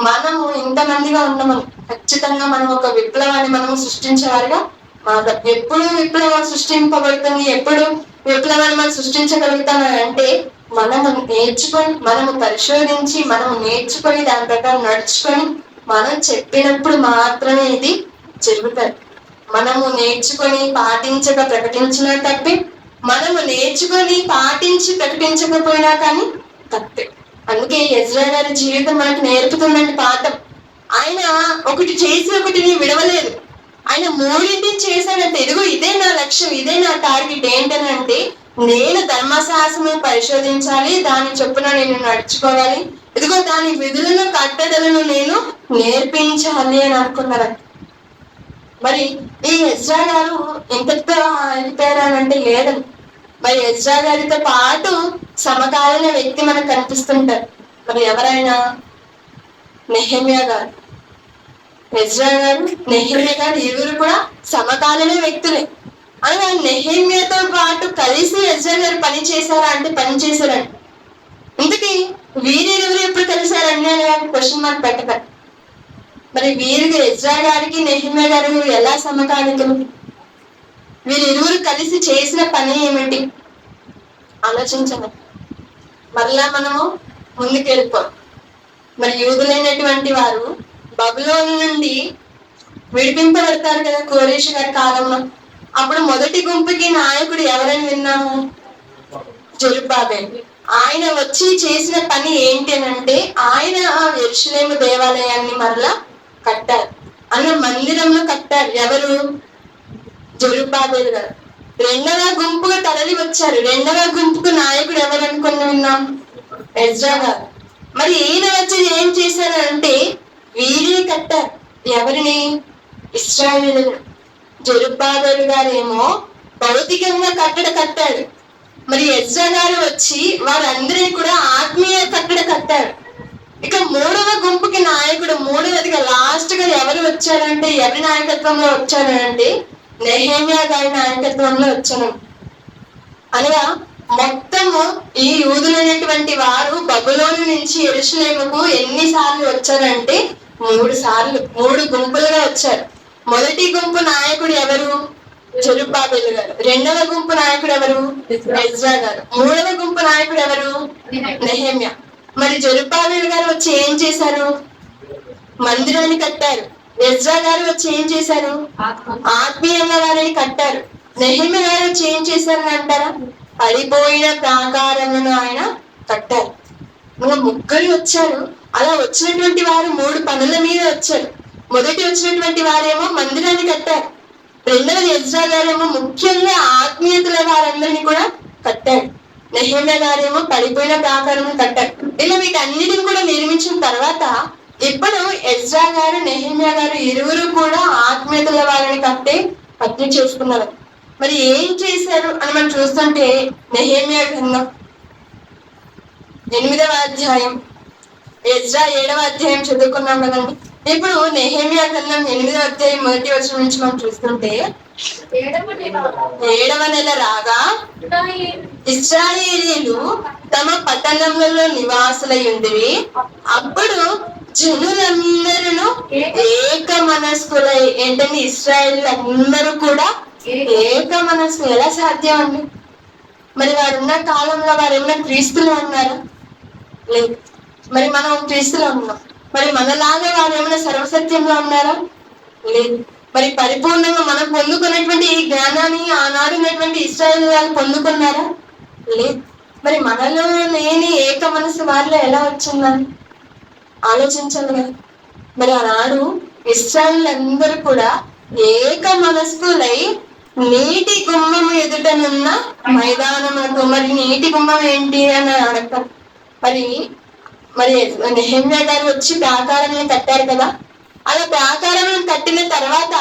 మనము ఇంతమందిగా ఉన్నాము. ఖచ్చితంగా మనం ఒక విప్లవాన్ని మనము సృష్టించేవారుగా మాత్రం. ఎప్పుడు విప్లవం సృష్టింపబడుతుంది, ఎప్పుడు విప్లవాన్ని మనం సృష్టించగలుగుతామని అంటే మనము నేర్చుకొని, మనము పరిశోధించి, మనము నేర్చుకొని దాని ప్రకారం నడుచుకొని మనం చెప్పినప్పుడు మాత్రమే ఇది జరుగుతుంది. మనము నేర్చుకొని పాటించక ప్రకటించినా తప్పే, మనము నేర్చుకొని పాటించి ప్రకటించకపోయినా కానీ తప్పే. అందుకే ఎజ్రా గారి జీవితం మనకు నేర్పుతుందండి పాఠం. ఆయన ఒకటి చేసి ఒకటిని విడవలేదు. ఆయన మూడింటిని చేశాడంటే, ఇదిగో ఇదే నా లక్ష్యం, ఇదే నా టార్గెట్ ఏంటనంటే నేను ధర్మశాస్త్రము పరిశోధించాలి, దాని చొప్పున నేను నడుచుకోవాలి, ఇదిగో దాని విధులను కట్టడలను నేను నేర్పించాలి అని అనుకున్నారు. మరి ఈ ఎజ్రా గారు ఎంతతో అయిపోయారనంటే లేదని, మరి ఎజ్రా గారితో పాటు సమకాలీన వ్యక్తి మనకు కనిపిస్తుంటారు. మరి ఎవరైనా నెహెమ్యా గారు, ఎజ్రా గారు, నెహెమ్యా గారు ఇరువురు కూడా సమకాలీన వ్యక్తులే. అనగా నెహెమ్యాతో పాటు కలిసి ఎజ్రా గారు పని చేశారా అంటే పని చేశారండి. ఇంతకీ వీరిరువురు ఎప్పుడు కలిశారండి అని క్వశ్చన్ మార్క్ పెట్టారు. మరి వీరికి ఎజ్రా గారికి నెహెమ్యా గారు ఎలా సమకాలికలు? వీరిరువురు కలిసి చేసిన పని ఏమిటి ఆలోచించండి. మరలా మనము ముందుకెళ్ళిపోం. మరి యూదులైనటువంటి వారు బబులోను నుండి విడిపింపబడతారు కదా కోరేషు గారి కాలంలో. అప్పుడు మొదటి గుంపుకి నాయకుడు ఎవరని విన్నాము? జెరుబ్బాబెలు. ఆయన వచ్చి చేసిన పని ఏంటి అని అంటే ఆయన యెరూషలేము దేవాలయాన్ని మరలా కట్టారు, అన్న మందిరంలో కట్టారు. ఎవరు? జెరుబ్బాబెలు గారు. రెండవ గుంపుగా తరలి వచ్చారు. రెండవ గుంపుకు నాయకుడు ఎవరు అనుకుని విన్నాం? ఎజ్రా గారు. మరి ఈయన వచ్చి ఏం చేశారంటే వీరిని కట్టారు. ఎవరిని? ఇశ్రాయేలును. జెరుబ్బాబెలు గారేమో భౌతికంగా కట్టాడు. మరి ఎజ్రా గారు వచ్చి వారందరినీ కూడా ఆత్మీయ కట్టారు. ఇక మూడవ గుంపుకి నాయకుడు, మూడవదిగా లాస్ట్ గా ఎవరు వచ్చారంటే, ఎవరి నాయకత్వంలో వచ్చారంటే నెహెమ్యా గారి నాయకత్వంలో వచ్చాను. అనగా మొత్తము ఈ యూదులైనటువంటి వారు బబులోను నుంచి యెరూషలేముకు ఎన్నిసార్లు వచ్చారంటే 3 సార్లు, 3 గుంపులుగా వచ్చారు. మొదటి గుంపు నాయకుడు ఎవరు? జెరుబ్బాబెలు గారు. రెండవ గుంపు నాయకుడు ఎవరు? ఎజ్రా గారు. మూడవ గుంపు నాయకుడు ఎవరు? నెహెమ్యా. మరి జెరుబ్బాబెలు గారు వచ్చి ఏం చేశారు? మందిరాన్ని కట్టారు. ఎజ్రా గారు వచ్చి ఏం చేశారు? ఆత్మీయంగా వారిని కట్టారు. నెహెమ్యా గారు వచ్చి ఏం చేశారని అంటారా? పడిపోయిన ప్రాకారాలను ఆయన కట్టారు. ముగ్గురు వచ్చారు. అలా వచ్చినటువంటి వారు 3 పనుల మీద వచ్చారు. మొదటి వచ్చినటువంటి వారేమో మందిరాన్ని కట్టారు. రెండవది ఎజ్రా గారేమో ముఖ్యంగా ఆత్మీయతల వారందరినీ కూడా కట్టారు. నెహెమ్యా గారేమో పడిపోయిన ప్రాకారం కట్టారు. ఇలా వీటన్నిటిని కూడా నిర్మించిన తర్వాత ఇప్పుడు ఎజ్రా గారు, నెహెమ్యా గారు ఇరువురు కూడా ఆత్మీయతల వారిని కట్టి చేసుకున్నారు. మరి ఏం చేశారు అని మనం చూస్తుంటే నెహెమ్యా గ్రంథం 8వ అధ్యాయం ఎజ్రా 7వ అధ్యాయం చదువుకున్నాం కదండి. ఇప్పుడు నెహెమియా గ్రంథం 8వ అధ్యాయం 1వ వచనం నుంచి మనం చూస్తుంటే, 7వ నెల రాగా ఇశ్రాయేలీయులు తమ పట్టణములలో నివాసులై ఉండిరి. అప్పుడు జనులందరూ ఏక మనస్కులై, ఏంటంటే ఇశ్రాయేల్ అందరూ కూడా ఏక మనస్సు. ఎలా సాధ్యం అండి? మరి వారు ఉన్న కాలంలో వారు ఏమైనా క్రీస్తులు ఉన్నారా? లేదు. మరి మనం క్రీస్తులో ఉన్నాం. మరి మనలాగా వారు ఏమైనా సర్వసత్యంలో ఉన్నారా? లేదు. మరి పరిపూర్ణంగా మనం పొందుకున్నటువంటి ఈ జ్ఞానాన్ని ఆనాడు ఉన్నటువంటి ఇశ్రాయేల్ వాళ్ళు పొందుకున్నారా? లేదు. మరి మనలో లేని ఏక మనసు వారిలో ఎలా వచ్చిందని ఆలోచించాలి కదా. మరి ఆనాడు ఇశ్రాయేల్ అందరూ కూడా ఏక మనస్కులై నీటి గుమ్మము ఎదుటనున్న మైదానములకు. మరి నీటి గుమ్మం ఏంటి అని అడగతారు. మరి మరి నెహెమ్యా గారు వచ్చి ప్రాకారాలను కట్టారు కదా. అలా ప్రాకారాలను కట్టిన తర్వాత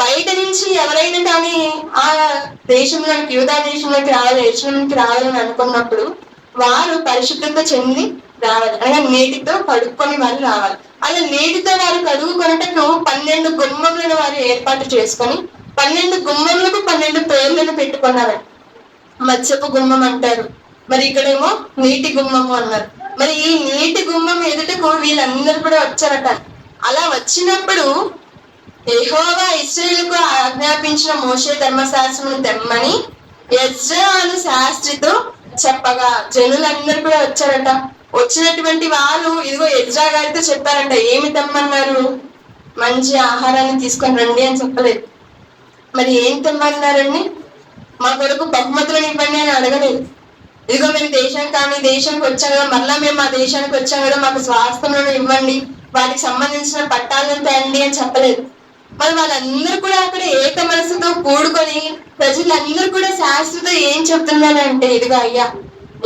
బయట నుంచి ఎవరైనా కానీ ఆ దేశంలోకి, యూదా దేశంలోకి రావాలి, యెరూషలేముకి రావాలని అనుకున్నప్పుడు వారు పరిశుద్ధత చెంది రావాలి, అనగా నీటితో కడుక్కొని వారు రావాలి. అలా నీటితో వారు కడుగుకొనటకు 12 గుమ్మములను వారు ఏర్పాటు చేసుకొని 12 గుమ్మములకు 12 పేర్లను పెట్టుకున్నారు. మత్స్యపు గుమ్మం అంటారు, మరి ఇక్కడేమో నీటి గుమ్మము అన్నారు. మరి ఈ నీటి గుమ్మం ఎదుటకు వీళ్ళందరూ కూడా వచ్చారట. అలా వచ్చినప్పుడు యెహోవా ఇశ్రాయేలుకు ఆజ్ఞాపించిన మోషే ధర్మశాస్త్రమును తెమ్మని ఎజ్రా అను శాస్త్రితో చెప్పగా జనులందరూ కూడా వచ్చారట. వచ్చినటువంటి వారు ఇదిగో ఎజ్రా గారితో చెప్పారంట. ఏమి తెమ్మన్నారు? మంచి ఆహారాన్ని తీసుకొని రండి అని చెప్పలేదు. మరి ఏం తెమ్మన్నారండి? మా కొరకు బహుమతులను ఇవ్వండి అని అడగలేదు. ఇదిగో మేము దేశానికి వచ్చాం కదా, మళ్ళా మేము మా దేశానికి వచ్చాం కదా, మాకు స్వాస్థ్యములను ఇవ్వండి, వాటికి సంబంధించిన పట్టాలను తేండి అని చెప్పలేదు. మరి వాళ్ళందరూ కూడా అక్కడ ఏక మనసుతో కూడుకొని ప్రజలందరూ కూడా శాస్త్రతో ఏం చెప్తున్నారంటే, ఇదిగో అయ్యా,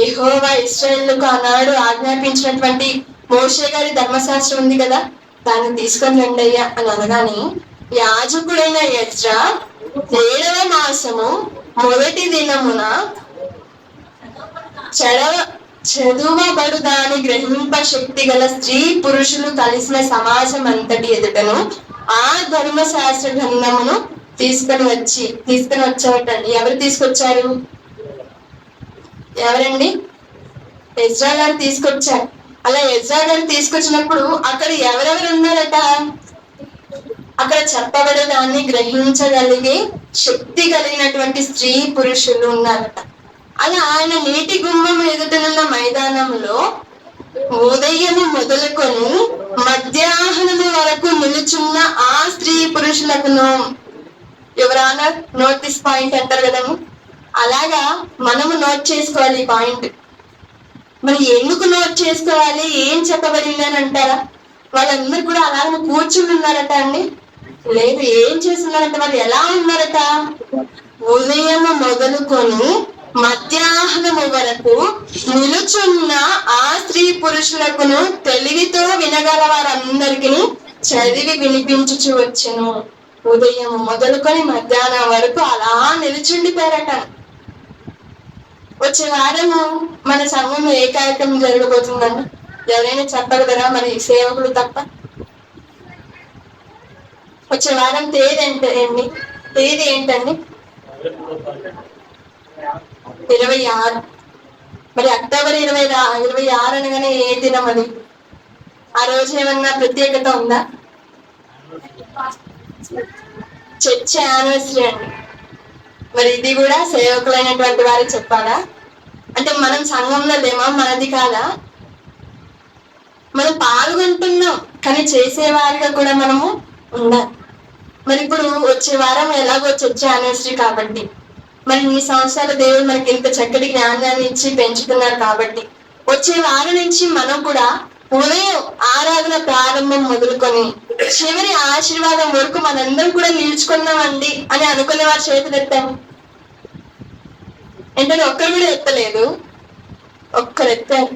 యెహోవా ఇశ్రాయేలుకు ఆనాడు ఆజ్ఞాపించినటువంటి మోషే గారి ధర్మశాస్త్రం ఉంది కదా, దాన్ని తీసుకొని రండి అయ్యా అని అనగానే యాజకుడైన ఎజ్రా 7వ మాసము మొదటి దినమున చదువబడు దాని గ్రహింప శక్తి గల స్త్రీ పురుషులు కలిసిన సమాజం అంతటి ఎదుటను ఆ ధర్మశాస్త్ర గ్రంథమును తీసుకొని వచ్చారటండి. ఎవరు తీసుకొచ్చారు? ఎవరండి? ఎజ్రా గారు తీసుకొచ్చారు. అలా ఎజ్రా గారు తీసుకొచ్చినప్పుడు అక్కడ ఎవరెవరు ఉన్నారట? అక్కడ చెప్పబడే దాన్ని గ్రహించగలిగే శక్తి కలిగినటువంటి స్త్రీ పురుషులు ఉన్నారట. అలా ఆయన నీటి గుమ్మం ఎదుటనున్న మైదానంలో ఉదయము మొదలుకొని మధ్యాహ్నము వరకు నిలుచున్న ఆ స్త్రీ పురుషులకును, ఎవరైనా నోటీస్ పాయింట్ అంటారు కదండి, అలాగా మనము నోట్ చేసుకోవాలి ఈ పాయింట్. మరి ఎందుకు నోట్ చేసుకోవాలి? ఏం చెప్పబడింది అని అంటారా? వాళ్ళందరూ కూడా అలాగే కూర్చుని ఉన్నారట అండి? లేదు. ఏం చేస్తున్నారట? వాళ్ళు ఎలా ఉన్నారట? ఉదయము మొదలుకొని మధ్యాహ్నము వరకు నిలుచున్న ఆ స్త్రీ పురుషులకును తెలివితో వినగల వారందరికీ చదివి వినిపించుచు వచ్చెను. ఉదయం మొదలుకొని మధ్యాహ్నం వరకు అలా నిలుచుండిపోయారట. వచ్చే వారము మన సంఘంలో ఏ కార్యక్రమం జరగబోతుందండి? ఎవరైనా చెప్పగలరా? మరి సేవకులు తప్ప. వచ్చే వారం తేదీ ఏంటండి? 26. మరి అక్టోబర్ 26 అనగానే ఏ దినం అది? ఆ రోజు ఏమన్నా ప్రత్యేకత ఉందా? చర్చ్ యానివర్సరీ అండి. మరి ఇది కూడా సేవకులైనటువంటి వారు చెప్పాలా? అంటే మనం సంఘంలో లేమా? మనది కాదా? మనం పాల్గొంటున్నాం, కానీ చేసేవారిగా కూడా మనము ఉండాలి. మరి ఇప్పుడు వచ్చే వారం ఎలాగో చర్చ్ యానివర్సరీ కాబట్టి, మరి ఈ సంవత్సరాలు దేవుడు మనకి ఇంత చక్కటి జ్ఞానాన్ని ఇచ్చి పెంచుతున్నారు కాబట్టి వచ్చే వారం నుంచి మనం కూడా ఉదయం ఆరాధన ప్రారంభం మొదలుకొని చివరి ఆశీర్వాదం వరకు మనందరం కూడా నిలుచుకున్నామండి అని అనుకునే వారి చేతులు ఎత్తాము. ఏంటంటే ఒక్కరు కూడా ఎత్తలేదు, ఒక్కరు ఎత్తారు,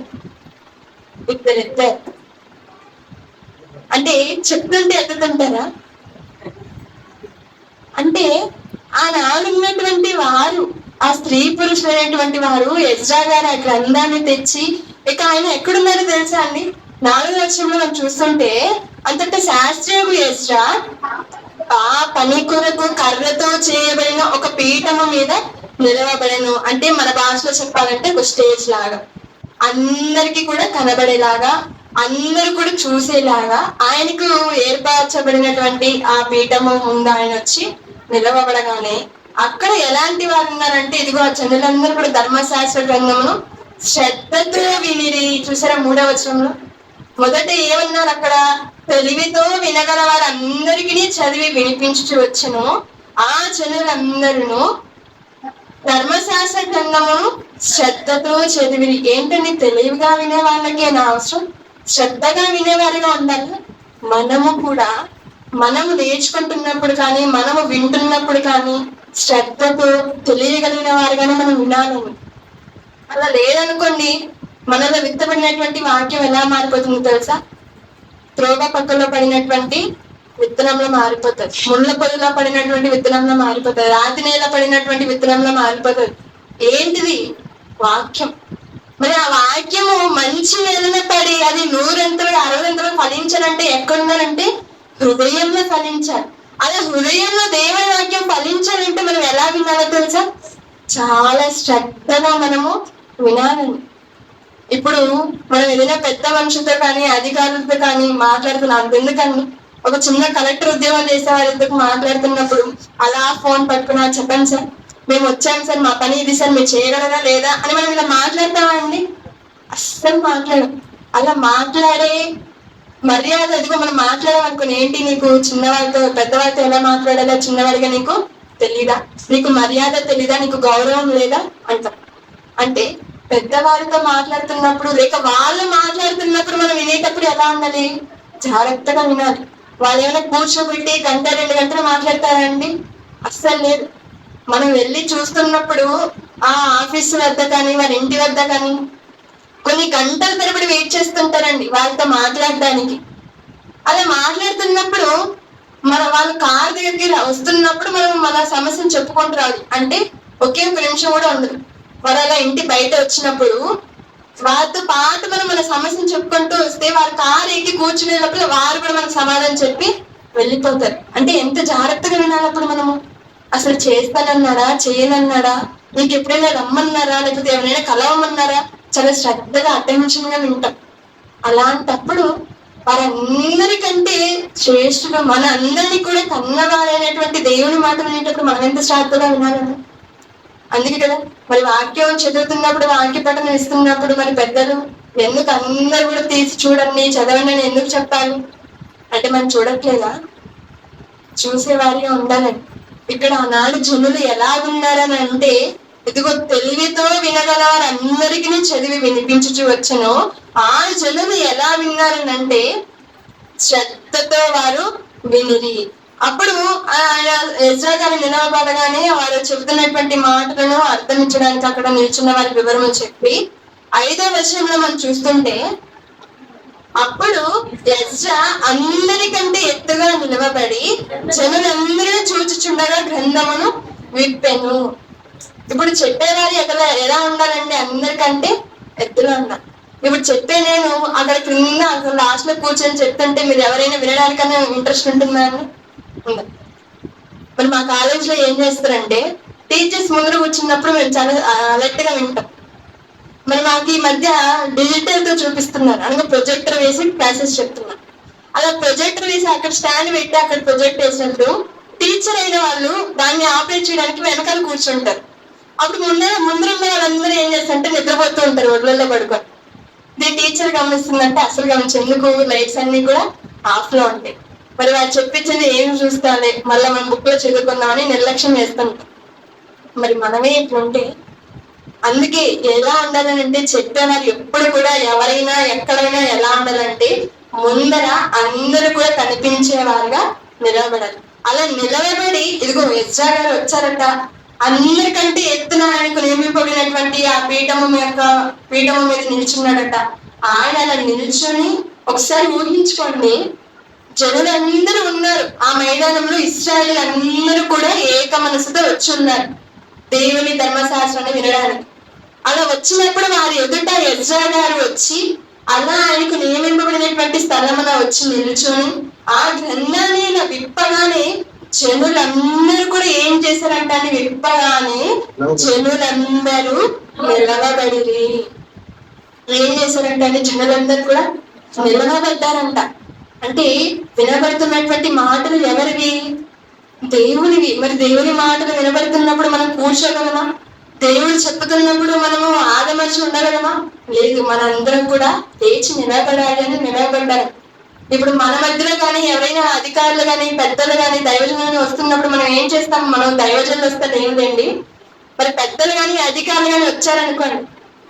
ఇద్దరు ఎత్తారు. అంటే చెప్తుంటే ఎత్తుతుంటారా? అంటే ఆనాడు ఉన్నటువంటి వారు, ఆ స్త్రీ పురుషులైనటువంటి వారు ఎజ్రా గారు ఆ గ్రంథాన్ని తెచ్చి, ఇక ఆయన ఎక్కడున్నారో తెలుసా అండి? 4వ వచనంలో మనం చూస్తుంటే, అంతట శాస్త్రియపు ఎజ్రా ఆ పని కొరకు కర్రతో చేయబడిన ఒక పీఠము మీద నిలవబడను. అంటే మన భాషలో చెప్పాలంటే ఒక స్టేజ్ లాగా, అందరికి కూడా కనబడేలాగా, అందరూ కూడా చూసేలాగా ఆయనకు ఏర్పరచబడినటువంటి ఆ పీఠము ముందు ఆయన వచ్చి నిలవబడగానే అక్కడ ఎలాంటి వారు ఉన్నారంటే, ఇదిగో ఆ జనులందరూ కూడా ధర్మశాస్త్ర గ్రంథమును శ్రద్ధతో వినిరి. చూసారా 3వ వచనంలో మొదట ఏమన్నారు అక్కడ? తెలివితో వినగల వారందరికీ చదివి వినిపించుచు వచ్చును. ఆ జనులందరూ ధర్మశాస్త్ర గ్రంథమును శ్రద్ధతో చదివిరి. ఏంటండి, తెలివిగా వినే వాళ్ళకే నా అవసరం, శ్రద్ధగా వినేవారిగా ఉండాలి. మనము కూడా మనము నేర్చుకుంటున్నప్పుడు కానీ, మనము వింటున్నప్పుడు కానీ శ్రద్ధతో తెలియగలిగిన వారిగానే మనం వినాలని. అలా లేదనుకోండి, మనలో విత్తబడినటువంటి వాక్యం ఎలా మారిపోతుందో తెలుసా? త్రోవ పక్కలో పడినటువంటి విత్తనంలో మారిపోతుంది, ముళ్ళ పొదలో పడినటువంటి విత్తనంలో మారిపోతుంది, రాతి నేల పడినటువంటి విత్తనంలో మారిపోతుంది. ఏంటిది? వాక్యం. మరి ఆ వాక్యము మంచి నేలన పడి అది 100 60 ఫలించాలంటే ఎక్కడున్నారంటే హృదయంలో ఫలించాలి. అలా హృదయంలో దేవుని వాక్యం ఫలించాలంటే మనం ఎలా వినాలో తెలుసా? చాలా శ్రద్ధగా మనము వినాలని. ఇప్పుడు మనం ఏదైనా పెద్ద మనుషులతో కానీ అధికారులతో కానీ మాట్లాడుతున్నాం. అంతెందుకని ఒక చిన్న కలెక్టర్ ఉద్యోగం చేసే వారిద్దరికి మాట్లాడుతున్నప్పుడు అలా ఫోన్ పట్టుకున్నా, చెప్పండి సార్ మేము వచ్చాం సార్, మా పని ఇది సార్, మీరు చేయగలరా లేదా అని మనం ఇలా మాట్లాడతామా అండి? అస్సలు మాట్లాడం. అలా మాట్లాడే మర్యాద, ఎదుగు మనం మాట్లాడామనుకుని, ఏంటి నీకు చిన్నవారితో పెద్దవారితో ఎలా మాట్లాడాలో చిన్నవాడిగా నీకు తెలీదా? నీకు మర్యాద తెలీదా? నీకు గౌరవం లేదా అంటాం. అంటే పెద్దవారితో మాట్లాడుతున్నప్పుడు లేక వాళ్ళు మాట్లాడుతున్నప్పుడు మనం వినేటప్పుడు ఎలా ఉండాలి? జాగ్రత్తగా వినాలి. వాళ్ళు ఏమైనా కూర్చోబెట్టి 1-2 గంటలు మాట్లాడతారండి? అస్సలు లేదు. మనం వెళ్ళి చూస్తున్నప్పుడు ఆ ఆఫీసు వద్ద కానీ వారి ఇంటి వద్ద కానీ కొన్ని గంటల తరబడి వెయిట్ చేస్తుంటారండి వాళ్ళతో మాట్లాడడానికి. అలా మాట్లాడుతున్నప్పుడు వాళ్ళు కారు దగ్గరికి వస్తున్నప్పుడు మనం మన సమస్యను చెప్పుకుంటూ రావాలి. అంటే ఒకే 1 నిమిషం కూడా ఉండదు. వారు అలా ఇంటి బయట వచ్చినప్పుడు వారితో పాటు మనం మన సమస్యను చెప్పుకుంటూ వస్తే వారు కారు ఎక్కి కూర్చునేటప్పుడు వారు కూడా మనకు సమాధానం చెప్పి వెళ్ళిపోతారు. అంటే ఎంత జాగ్రత్తగా వినాలప్పుడు మనము. అసలు చేస్తానన్నాడా, చేయనన్నాడా, నీకు ఎప్పుడైనా రమ్మన్నారా, లేకపోతే ఎవరైనా కలవమన్నారా, చాలా శ్రద్ధగా అటెన్షన్ గా వింటాం. అలాంటప్పుడు వారందరికంటే శ్రేష్ఠుడు మన అందరినీ కూడా కన్నవారైనటువంటి దేవుని మాట వినేటప్పుడు మనం ఎంత శ్రద్ధగా వినాలని. అందుకే కదా మరి వాక్యం చదువుతున్నప్పుడు, వాక్య పఠనం ఇస్తున్నప్పుడు మరి పెద్దలు ఎందుకు అందరు కూడా తీసి చూడండి, చదవండి అని ఎందుకు చెప్పాలి అంటే మనం చూడట్లేదా? చూసేవారిగా ఉండాలని. ఇక్కడ ఆనాడు జనులు ఎలా ఉన్నారని అంటే, ఇదిగో తెలివితో వినగల వారందరికీ చదివి వినిపించుచు వచ్చును. ఆ జనులు ఎలా విన్నారని అంటే శ్రద్ధతో వారు వినిరి. అప్పుడు ఆయన ఎజ్రా గారు నిలవబడగానే వారు చెబుతున్నటువంటి మాటలను అర్థమించడానికి అక్కడ నిల్చున్న వారి వివరము చెప్పి 5వ వచనంలో మనం చూస్తుంటే, అప్పుడు ఎజ్రా అందరికంటే ఎత్తుగా నిలవబడి జనులందరూ చూచుచుండగా గ్రంథమును విప్పెను. ఇప్పుడు చెప్పేవారు ఎలా ఉండాలంటే అందరికంటే ఎత్తుగా ఉండాలి. ఇప్పుడు చెప్పే నేను అక్కడ క్రింద అక్కడ లాస్ట్ లో కూర్చొని చెప్తుంటే మీరు ఎవరైనా వినడానికన్నా ఇంట్రెస్ట్ ఉంటుందా అని ఉండదు. మరి మా కాలేజీలో ఏం చేస్తారంటే టీచర్స్ ముందు కూర్చున్నప్పుడు మేము చాలా అలర్ట్ గా వింటాం. మరి మాకు ఈ మధ్య డిజిటల్ తో చూపిస్తున్నారు, అనగా ప్రొజెక్టర్ వేసి క్లాసెస్ చెప్తున్నారు. అలా ప్రొజెక్టర్ వేసి అక్కడ స్టాండ్ పెట్టి అక్కడ ప్రొజెక్ట్ వేసినప్పుడు టీచర్ అయిన వాళ్ళు దాన్ని ఆపరేట్ చేయడానికి వెనకాల కూర్చుంటారు. అప్పుడు ముందరున్న వాళ్ళందరూ ఏం చేస్తారంటే నిద్రపోతూ ఉంటారు ఒళ్ళల్లో పడుకొని. దీని టీచర్ గమనిస్తుందంటే అసలు గమనించేందుకు లైట్స్ అన్ని కూడా ఆఫ్ లో ఉంటాయి. మరి వాళ్ళు చెప్పించింది ఏం చూస్తాలే, మళ్ళీ మనం బుక్ లో చదువుకుందామని నిర్లక్ష్యం చేస్తుంటాం. మరి మనమే ఇట్లుంటే అందుకే ఎలా ఉండాలని అంటే చెప్పేవారు ఎప్పుడు కూడా ఎవరైనా ఎక్కడైనా ఎలా ఉండాలంటే ముందర అందరూ కూడా కనిపించేవారుగా నిలబడాలి. అలా నిలబడి ఇదిగో ఎజ్రా గారు వచ్చారట, అందరికంటే ఎత్తున ఆయనకు నియమింపబడినటువంటి ఆ పీఠము మీద నిల్చున్నాడట. ఆయన అలా నిల్చుని ఒకసారి ఊహించుకోండి, జనులందరూ ఉన్నారు ఆ మైదానంలో, ఇశ్రాయేలు అందరూ కూడా ఏక మనసుతో వచ్చి ఉన్నారు దేవుని ధర్మశాస్త్రాన్ని వినడానికి. అలా వచ్చినప్పుడు వారి ఎదుట ఎజ్రా గారు వచ్చి అలా ఆయనకు నియమింపబడినటువంటి స్థలమున వచ్చి నిల్చొని ఆ గ్రంథాన్ని ఆయన విప్పగానే జనులందరూ కూడా ఏం చేశారంట అని విప్పగానే జనులందరూ నిలవబడిరి. ఏం చేశారంట అని జనులందరూ కూడా నిలవబడ్డారంట. అంటే వినబడుతున్నటువంటి మాటలు ఎవరివి? దేవునివి. మరి దేవుని మాటలు వినబడుతున్నప్పుడు మనం కూర్చోగలమా? దేవుడు చెప్పుతున్నప్పుడు మనము ఆదమర్చి ఉండగలమా? లేదు. మనందరం కూడా లేచి నిలబడాలి అని నిలబడ్డారు. ఇప్పుడు మన మధ్యలో కానీ ఎవరైనా అధికారులు కానీ పెద్దలు కానీ దైవజనులు వస్తున్నప్పుడు మనం ఏం చేస్తాం? మనం దైవజనులు వస్తే ఏమిటండి, మరి పెద్దలు కానీ అధికారులు కానీ వచ్చారనుకోండి,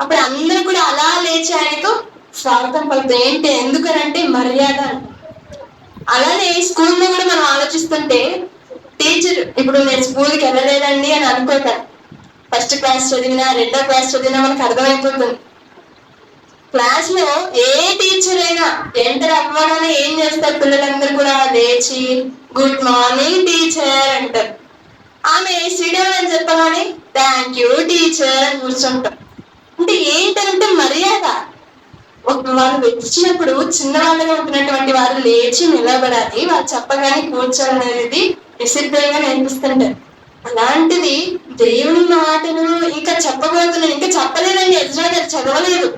అప్పుడు అందరూ కూడా అలా లేచి ఆయనకు స్వాగతం పలుకుతాం. ఏంటి? ఎందుకనంటే మర్యాద. అలానే స్కూల్లో కూడా మనం ఆలోచిస్తుంటే టీచర్, ఇప్పుడు నేను స్కూల్కి వెళ్ళలేదండి అని అనుకోతాను. ఫస్ట్ క్లాస్ చదివినా 2వ క్లాస్ చదివినా మనకు అర్థమైపోతుంది. క్లాస్ లో ఏ టీచర్ అయినా ఎంటర్ అవ్వగానే ఏం చేస్తారు? పిల్లలందరూ కూడా లేచి గుడ్ మార్నింగ్ టీచర్ అంటారు. ఆమె సిడౌన్ అని చెప్పగానే థ్యాంక్ యూ టీచర్ అని కూర్చుంటాం. అంటే ఏంటంటే మర్యాద. వాళ్ళు వచ్చినప్పుడు చిన్నవాళ్ళగా ఉంటున్నటువంటి వారు లేచి నిలబడాలి, వాళ్ళు చెప్పగానే కూర్చోాలనేది డిసిప్లిన్ గా నేర్పిస్తుంటారు. అలాంటిది దేవుని మాటలు ఇంకా చెప్పబోతున్నాను, ఇంకా చెప్పలేదండి. ఎజ్రా గారు చదవలేదు.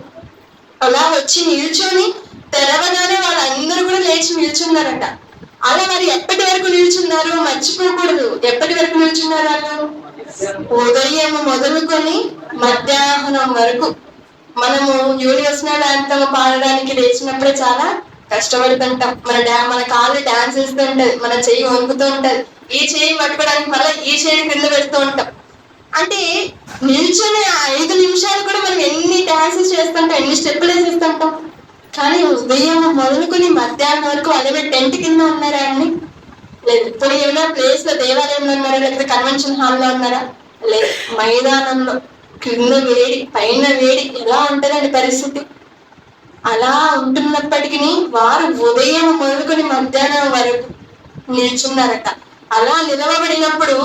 అలా వచ్చి నిల్చొని తెరవగానే వాళ్ళందరూ కూడా లేచి నిల్చున్నారట. అలా మరి ఎప్పటి వరకు నిల్చున్నారు? మర్చిపోకూడదు. ఎప్పటి వరకు నిల్చున్నారు వాళ్ళు? ఉదయం మొదలుకొని మధ్యాహ్నం వరకు. మనము యూనివర్సల్ యాంథమ్ పాడడానికి లేచినప్పుడే చాలా కష్టపడుతుంటాం. మన కాళ్ళు డాన్స్ వేస్తూ ఉంటది, మన చెయ్యి వణుకుతూ ఉంటది. ఈ చెయ్యి పట్టుకోవడానికి మళ్ళీ ఈ చెయ్యి కింద పెడుతూ ఉంటాం. అంటే నిల్చొని 5 నిమిషాలు కూడా మనం ఎన్ని డాన్సెస్ చేస్తుంటాం, ఎన్ని స్టెప్పులు వేసేస్తుంటాం. కానీ ఉదయం మొదలుకొని మధ్యాహ్నం వరకు అదే టెంట్ కింద ఉన్నారా అండి? లేదు. ఇప్పుడు ఏమైనా ప్లేస్ లో దేవాలయంలో ఉన్నారా, లేకపోతే కన్వెన్షన్ హాల్లో ఉన్నారా? లేదు. మైదానంలో కింద వేడి పైన వేడి. ఎలా ఉంటుందండి పరిస్థితి? అలా ఉంటున్నప్పటికీ వారు ఉదయం మొదలుకొని మధ్యాహ్నం వరకు నిల్చున్నారట. అలా నిలవబడినప్పుడు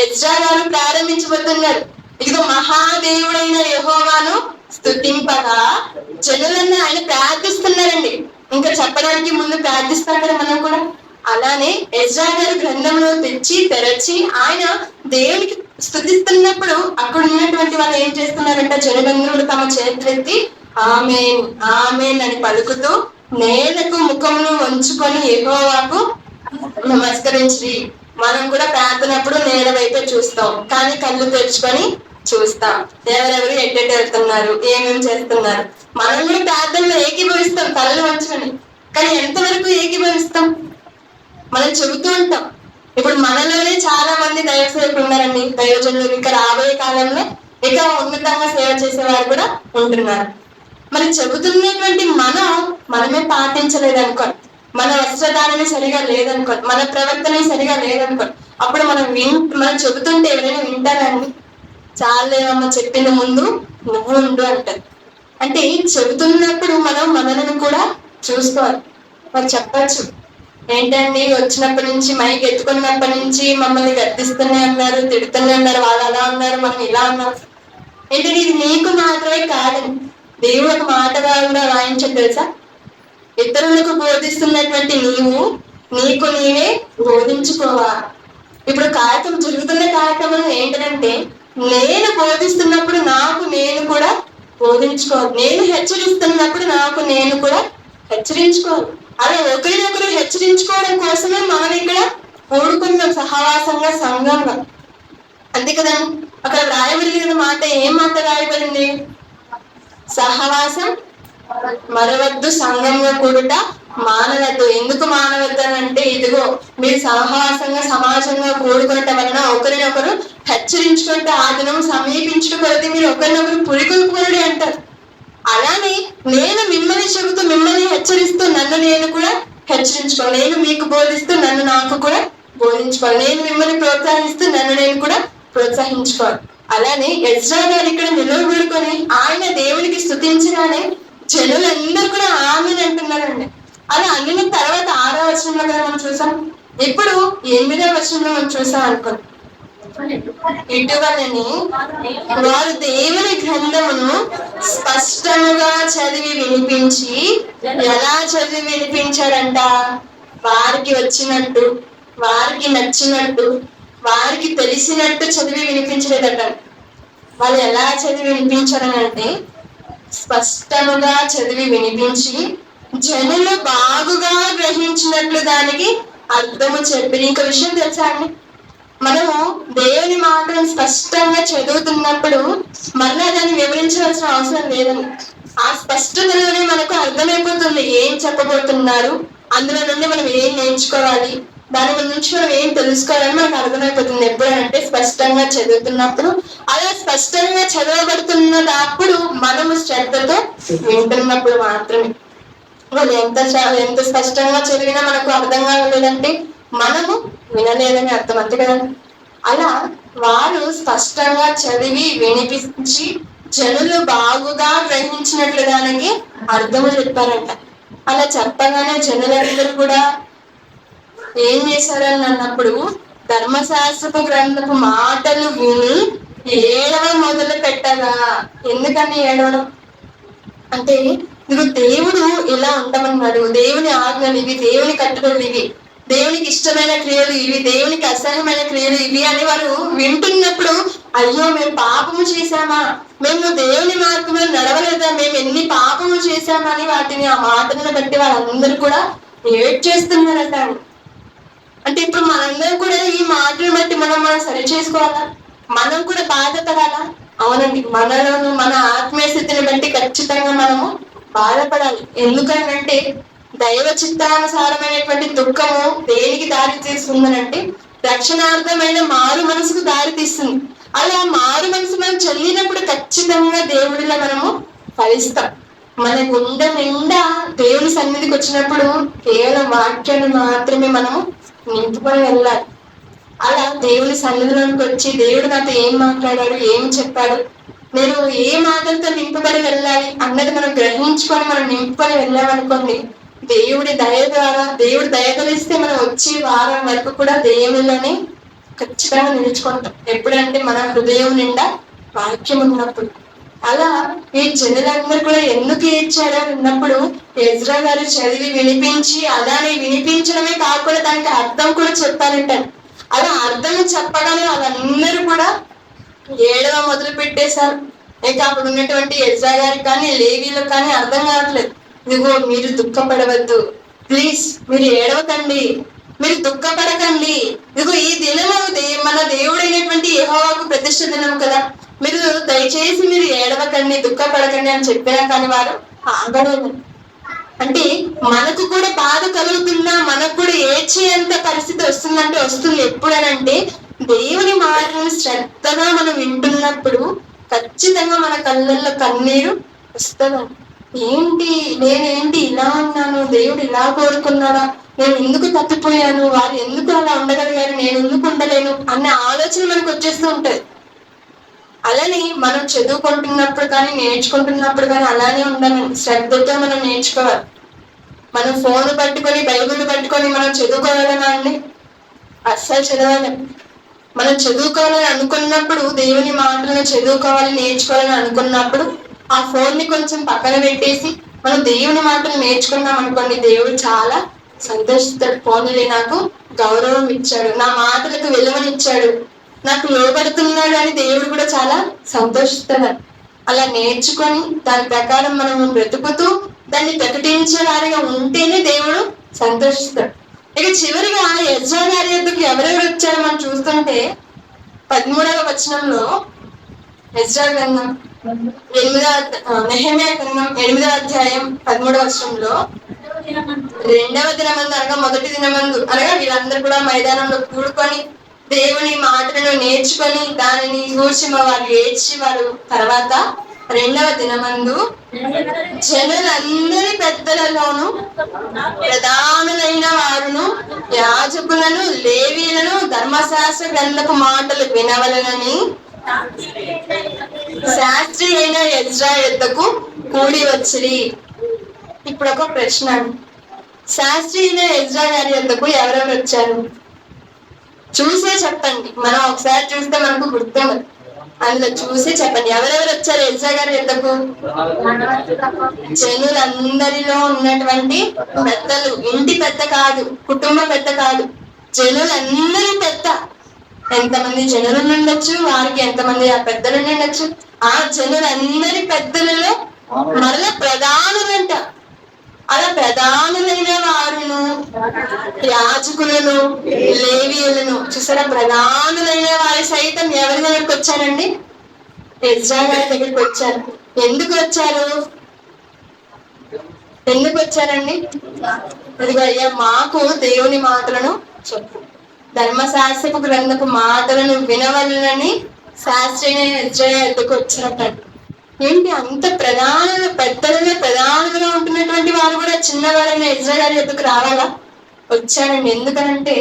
ఎజ్రా గారు ప్రారంభించబోతున్నారు. ఇదిగో మహాదేవుడైన యెహోవాను స్తుతింపగా జనులన్నీ ఆయన ప్రార్థిస్తున్నారండి. ఇంకా చెప్పడానికి ముందు ప్రార్థిస్తారు కదా మనం కూడా. అలానే ఎజ్రా గారు గ్రంథంలో తెరచి ఆయన దేవునికి స్తుతిస్తున్నప్పుడు అక్కడ ఉన్నటువంటి వాళ్ళు ఏం చేస్తున్నారంట? జనులందరూ తమ చేతులెత్తి ఆమేన్ ఆమేన్ అని పలుకుతూ నేలకు ముఖమును వంచుకొని యెహోవాకు నమస్కరించి. మనం కూడా ప్రార్థనప్పుడు నేల వైపే చూస్తాం, కానీ కళ్ళు తెరుచుకొని చూస్తాం ఎవరెవరు ఎట్టెట్టు వెళ్తున్నారు, ఏమేమి చేస్తున్నారు. మనం కూడా ప్రార్థనలో ఏకీభవిస్తాం కళ్ళు వంచుకొని, కానీ ఎంతవరకు ఏకీభవిస్తాం? మనం చెబుతూ ఉంటాం. ఇప్పుడు మనలోనే చాలా మంది దైవ సేవకులు ఉన్నారండి, దైవజనులు. ఇంకా రాబోయే కాలంలో ఇక ఉన్నతంగా సేవ చేసేవారు కూడా ఉంటున్నారు. మరి చెబుతున్నటువంటి మనమే పాటించలేదనుకోండి, మన వస్త్రధారణ సరిగా లేదనుకోండి, మన ప్రవర్తన సరిగా లేదనుకోండి, అప్పుడు మనం చెబుతుంటే ఎవరైనా వింటారండి? చాలేమమ్మ చెప్పింది, ముందు నువ్వు ఉండు అంటారు. అంటే చెబుతున్నప్పుడు మనం మనలను కూడా చూసుకోవాలి. మరి చెప్పచ్చు, ఏంటండి వచ్చినప్పటి నుంచి మైక్ ఎత్తుకున్నప్పటి నుంచి మమ్మల్ని గద్దిస్తూనే ఉన్నారు, తిడుతూనే ఉన్నారు, వాళ్ళు అలా ఉన్నారు, మనం ఇలా ఉన్నాం. ఏంటంటే ఇది నీకు మాత్రమే కాదండి, దేవుడు ఒక మాటగా కూడా రాయించదు తెలుసా? ఇతరులకు బోధిస్తున్నటువంటి నీకు నీవే బోధించుకోవాలి. ఇప్పుడు కార్యక్రమం జరుగుతున్న కార్యక్రమం ఏంటంటే నేను బోధిస్తున్నప్పుడు నాకు నేను కూడా బోధించుకోవాలి, నేను హెచ్చరిస్తున్నప్పుడు నాకు నేను కూడా హెచ్చరించుకోవాలి. అలా ఒకరినొకరు హెచ్చరించుకోవడం కోసమే మనం ఇక్కడ కూడుకున్నాం సహవాసంగా, సంఘంగా. అంతే కదా? అక్కడ రాయబడిన మాట ఏం మాట రాయబడింది? సహవాసం మరవద్దు, సంఘంగా కూడుట మానవద్దు. ఎందుకు మానవద్దు అని అంటే, ఇదిగో మీరు సహవాసంగా సమాజంగా కూడుకునటం వలన ఒకరినొకరు హెచ్చరించుకుంటే ఆ దినం సమీపించుకొలది మీరు ఒకరినొకరు పురికొల్పుకొనుడి అంటారు. అలానే నేను మిమ్మల్ని చెబుతూ మిమ్మల్ని హెచ్చరిస్తూ నన్ను నేను కూడా హెచ్చరించుకోవాలి, నేను మీకు బోధిస్తూ నన్ను నాకు కూడా బోధించుకోవాలి, నేను మిమ్మల్ని ప్రోత్సహిస్తూ నన్ను నేను కూడా ప్రోత్సహించుకోవాలి. అలానే ఎజ్రా గారు ఇక్కడ నిలవబడుకొని ఆయన దేవునికి స్తుతించగానే జనులందరూ కూడా ఆమేన్ అంటున్నారండి. అలా అన్ని తర్వాత 6వ వచనంలో కదా మనం చూసాం. ఇప్పుడు 8వ వచనంలో మనం చూసాం అనుకోండి. ఇటువలని వారు దేవుని గ్రంథమును స్పష్టముగా చదివి వినిపించి, ఎలా చదివి వినిపించారంట? వారికి వచ్చినట్టు, వారికి నచ్చినట్టు, వారికి తెలిసినట్టు చదివి వినిపించలేదట. వాళ్ళు ఎలా చదివి వినిపించారనంటే, స్పష్టముగా చదివి వినిపించి జనులు బాగుగా గ్రహించినట్లు దానికి అర్థము చెప్పి. ఇంకో విషయం తెలుసా అండి, మనము దేవుని మాటను స్పష్టంగా చదువుతున్నప్పుడు మళ్ళా దాన్ని వివరించవలసిన అవసరం లేదని, ఆ స్పష్టతలోనే మనకు అర్థమైపోతుంది ఏం చెప్పబోతున్నారు, అందులో నుండి మనం ఏం నేర్చుకోవాలి, దాని నుంచి మనం ఏం తెలుసుకోవాలని మనకు అర్థమైపోతుంది. ఎప్పుడంటే స్పష్టంగా చదువుతున్నప్పుడు. అలా స్పష్టంగా చదవబడుతున్నప్పుడు మనము శ్రద్ధతో వింటున్నప్పుడు మాత్రమే. వాళ్ళు ఎంత స్పష్టంగా చదివినా మనకు అర్థం కాలేదంటే మనము వినలేదని అర్థం, అంతే కదా. అలా వారు స్పష్టంగా చదివి వినిపించి జనులు బాగుగా గ్రహించినట్లు దానికి అర్థము చెప్పారంట. అలా చెప్పగానే జనులందరూ కూడా ఏం చేశారని అన్నప్పుడు, ధర్మశాస్త్రపు గ్రంథపు మాటలు విని ఏడవ మొదలు పెట్టగా. ఎందుకని ఏడవడం అంటే, ఇదిగో దేవుడు ఇలా ఉండమన్నాడు, దేవుని ఆజ్ఞలు ఇవి, దేవుని కట్టుబడులు ఇవి, దేవునికి ఇష్టమైన క్రియలు ఇవి, దేవునికి అసహ్యమైన క్రియలు ఇవి అని వారు వింటున్నప్పుడు, అయ్యో మేము పాపము చేశామా, మేము దేవుని మార్గంలో నడవలేదా, మేము ఎన్ని పాపము చేశామా అని వాటిని, ఆ మాటలను బట్టి వాళ్ళందరూ కూడా ఏడ్ చేస్తున్నారట. అంటే ఇప్పుడు మనందరం కూడా ఈ మాటలు బట్టి మనం సరి చేసుకోవాలా, మనం కూడా బాధపడాలా? అవునండి, మనలోను మన ఆత్మీయ స్థితిని బట్టి ఖచ్చితంగా మనము బాధపడాలి. ఎందుకనంటే దైవ చిత్తానుసారమైనటువంటి దుఃఖము దేనికి దారి తీస్తుందనంటే రక్షణార్థమైన మారు మనసుకు దారి తీస్తుంది. అలా మారు మనసు మనం చెల్లినప్పుడు ఖచ్చితంగా దేవుడిలో మనము ఫలిస్తాం. మన గుండె నిండా దేవుని సన్నిధికి వచ్చినప్పుడు కేవలం వాక్యాన్ని మాత్రమే మనము నింపుకొని వెళ్ళాలి. అలా దేవుని సన్నిధిలోకి వచ్చి దేవుడు నాతో ఏం మాట్లాడాడు, ఏం చెప్పాడు, నేను ఏ మాటలతో నింపబడి వెళ్ళాలి అన్నది మనం గ్రహించుకొని మనం నింపుకొని వెళ్ళామనుకోండి, దేవుడి దయ ద్వారా, దేవుడు దయగలిస్తే మనం వచ్చే వారం వరకు కూడా దేవుళ్ళని ఖచ్చితంగా నిలుచుకుంటాం. ఎప్పుడంటే మన హృదయం నిండా వాక్యం ఉన్నప్పుడు. అలా ఈ జనులందరూ కూడా ఎందుకు ఏడ్చారని ఉన్నప్పుడు ఎజ్రా గారు చదివి వినిపించి, అలానే వినిపించడమే కాకుండా దానికి అర్థం కూడా చెప్పారంటారు. అలా అర్థం చెప్పగానే వాళ్ళందరూ కూడా ఏడవ మొదలు పెట్టేశారు. ఇక అప్పుడు ఉన్నటువంటి ఎజ్రా గారికి కానీ లేవీలకు కానీ అర్థం కావట్లేదు. ఇదిగో మీరు దుఃఖపడవద్దు, ప్లీజ్ మీరు ఏడవకండి, మీరు దుఃఖపడకండి, ఇదిగో ఈ దినము మన దేవుడైనటువంటి యెహోవాకు ప్రతిష్ఠ దినం కదా, మీరు దయచేసి మీరు ఏడవకండి, దుఃఖపడకండి అని చెప్పినా కానీ వారు ఆగలేదు. అంటే మనకు కూడా బాధ కలుగుతున్నా, మనకు కూడా ఏడ్చేంత పరిస్థితి వస్తుందంటే వస్తుంది. ఎప్పుడనంటే దేవుని మాటను శ్రద్ధగా మనం వింటున్నప్పుడు ఖచ్చితంగా మన కళ్ళల్లో కన్నీరు వస్తుందండి. నేనేంటి ఇలా ఉన్నాను, దేవుడు ఇలా కోరుకున్నాడా, నేను ఎందుకు తప్పిపోయాను, వారు ఎందుకు అలా ఉండగలిగారు, నేను ఎందుకు ఉండలేను అన్న ఆలోచన మనకు వచ్చేస్తూ ఉంటది. అలానే మనం చదువుకుంటున్నప్పుడు కానీ నేర్చుకుంటున్నప్పుడు కానీ అలానే ఉండాలని శ్రద్ధతో మనం నేర్చుకోవాలి. మనం ఫోన్ పట్టుకొని బైబిల్ పట్టుకొని మనం చదువుకోవాలనా అండి? అస్సలు చదవాలి. మనం చదువుకోవాలని అనుకున్నప్పుడు, దేవుని మాటలను చదువుకోవాలి నేర్చుకోవాలని అనుకున్నప్పుడు ఆ ఫోన్ ని కొంచెం పక్కన పెట్టేసి మనం దేవుని మాటలు నేర్చుకున్నాం అనుకోండి, దేవుడు చాలా సంతోషిస్తాడు. ఫోన్లే నాకు గౌరవం ఇచ్చాడు, నా మాటలకు విలువనిచ్చాడు, నాకు లోబడుతున్నాడు అని దేవుడు కూడా చాలా సంతోషిస్తాడు. అలా నేర్చుకొని దాని ప్రకారం మనం బ్రతుకుతూ దాన్ని ప్రకటించే వారిగా ఉంటేనే దేవుడు సంతోషిస్తాడు. ఇక చివరిగా ఎజ్రా గారి యొద్దకు ఎవరెవరు వచ్చారో మనం చూస్తుంటే 13వ వచనంలో ఎజ్రా గ్రంథం నెహెమ్యా గ్రంథం 8వ అధ్యాయం 13వ వచనంలో, 2వ దినమందు అనగా మొదటి దినమందు అనగా వీళ్ళందరూ కూడా మైదానంలో కూడుకొని దేవుని మాటలను నేర్చుకొని దానిని కూర్చి వారు ఏడ్చి వారు తర్వాత 2వ దినమందు జనులందరి పెద్దలలోను ప్రధానులైన వారును యాజకులను లేవీలను ధర్మశాస్త్ర గ్రంథపు మాటలు వినవలనని శాస్త్రి అయిన ఎజ్రా యొద్దకు కూడి వచ్చిరి. ఇప్పుడు ఒక ప్రశ్న, శాస్త్రి అయిన ఎజ్రా గారి యొద్దకు ఎవరెవరు వచ్చారు? చూసే చెప్పండి. మనం ఒకసారి చూస్తే మనకు గుర్తుండదు. అందులో చూసి చెప్పండి. ఎవరెవరు వచ్చారు ఎజ్రా గారి ఎద్దకు? జనులందరిలో ఉన్నటువంటి పెద్దలు, ఇంటి పెద్ద కాదు, కుటుంబ పెద్ద కాదు, జనులందరి పెద్ద. ఎంతమంది జనులు ఉండొచ్చు, వారికి ఎంతమంది ఆ పెద్దలు ఉండొచ్చు. ఆ జనులందరి పెద్దలలో మరలా ప్రధానులంట. అలా ప్రధానులైన వారును, యాజకులను, లేవీయులను చూసారా, ప్రధానులైన వారి సైతం ఎవరి దగ్గరికి వచ్చారండి? ఎజ్రా గారి దగ్గరికి వచ్చారు. ఎందుకు వచ్చారు? ఎందుకు వచ్చారండి? ఇదిగో అయ్యా, మాకు దేవుని మాటలను చెప్పు, ధర్మశాస్త్రపు గ్రంథపు మాటలను వినవలనని శాస్త్రి ఎజ్రా ఎద్దుకు వచ్చినట్టు. ఏంటి అంత ప్రధానంగా ఉంటున్నటువంటి వారు కూడా చిన్నవారైన ఎజ్రా గారి ఎద్దుకు రావాలా? వచ్చారండి. ఎందుకనంటే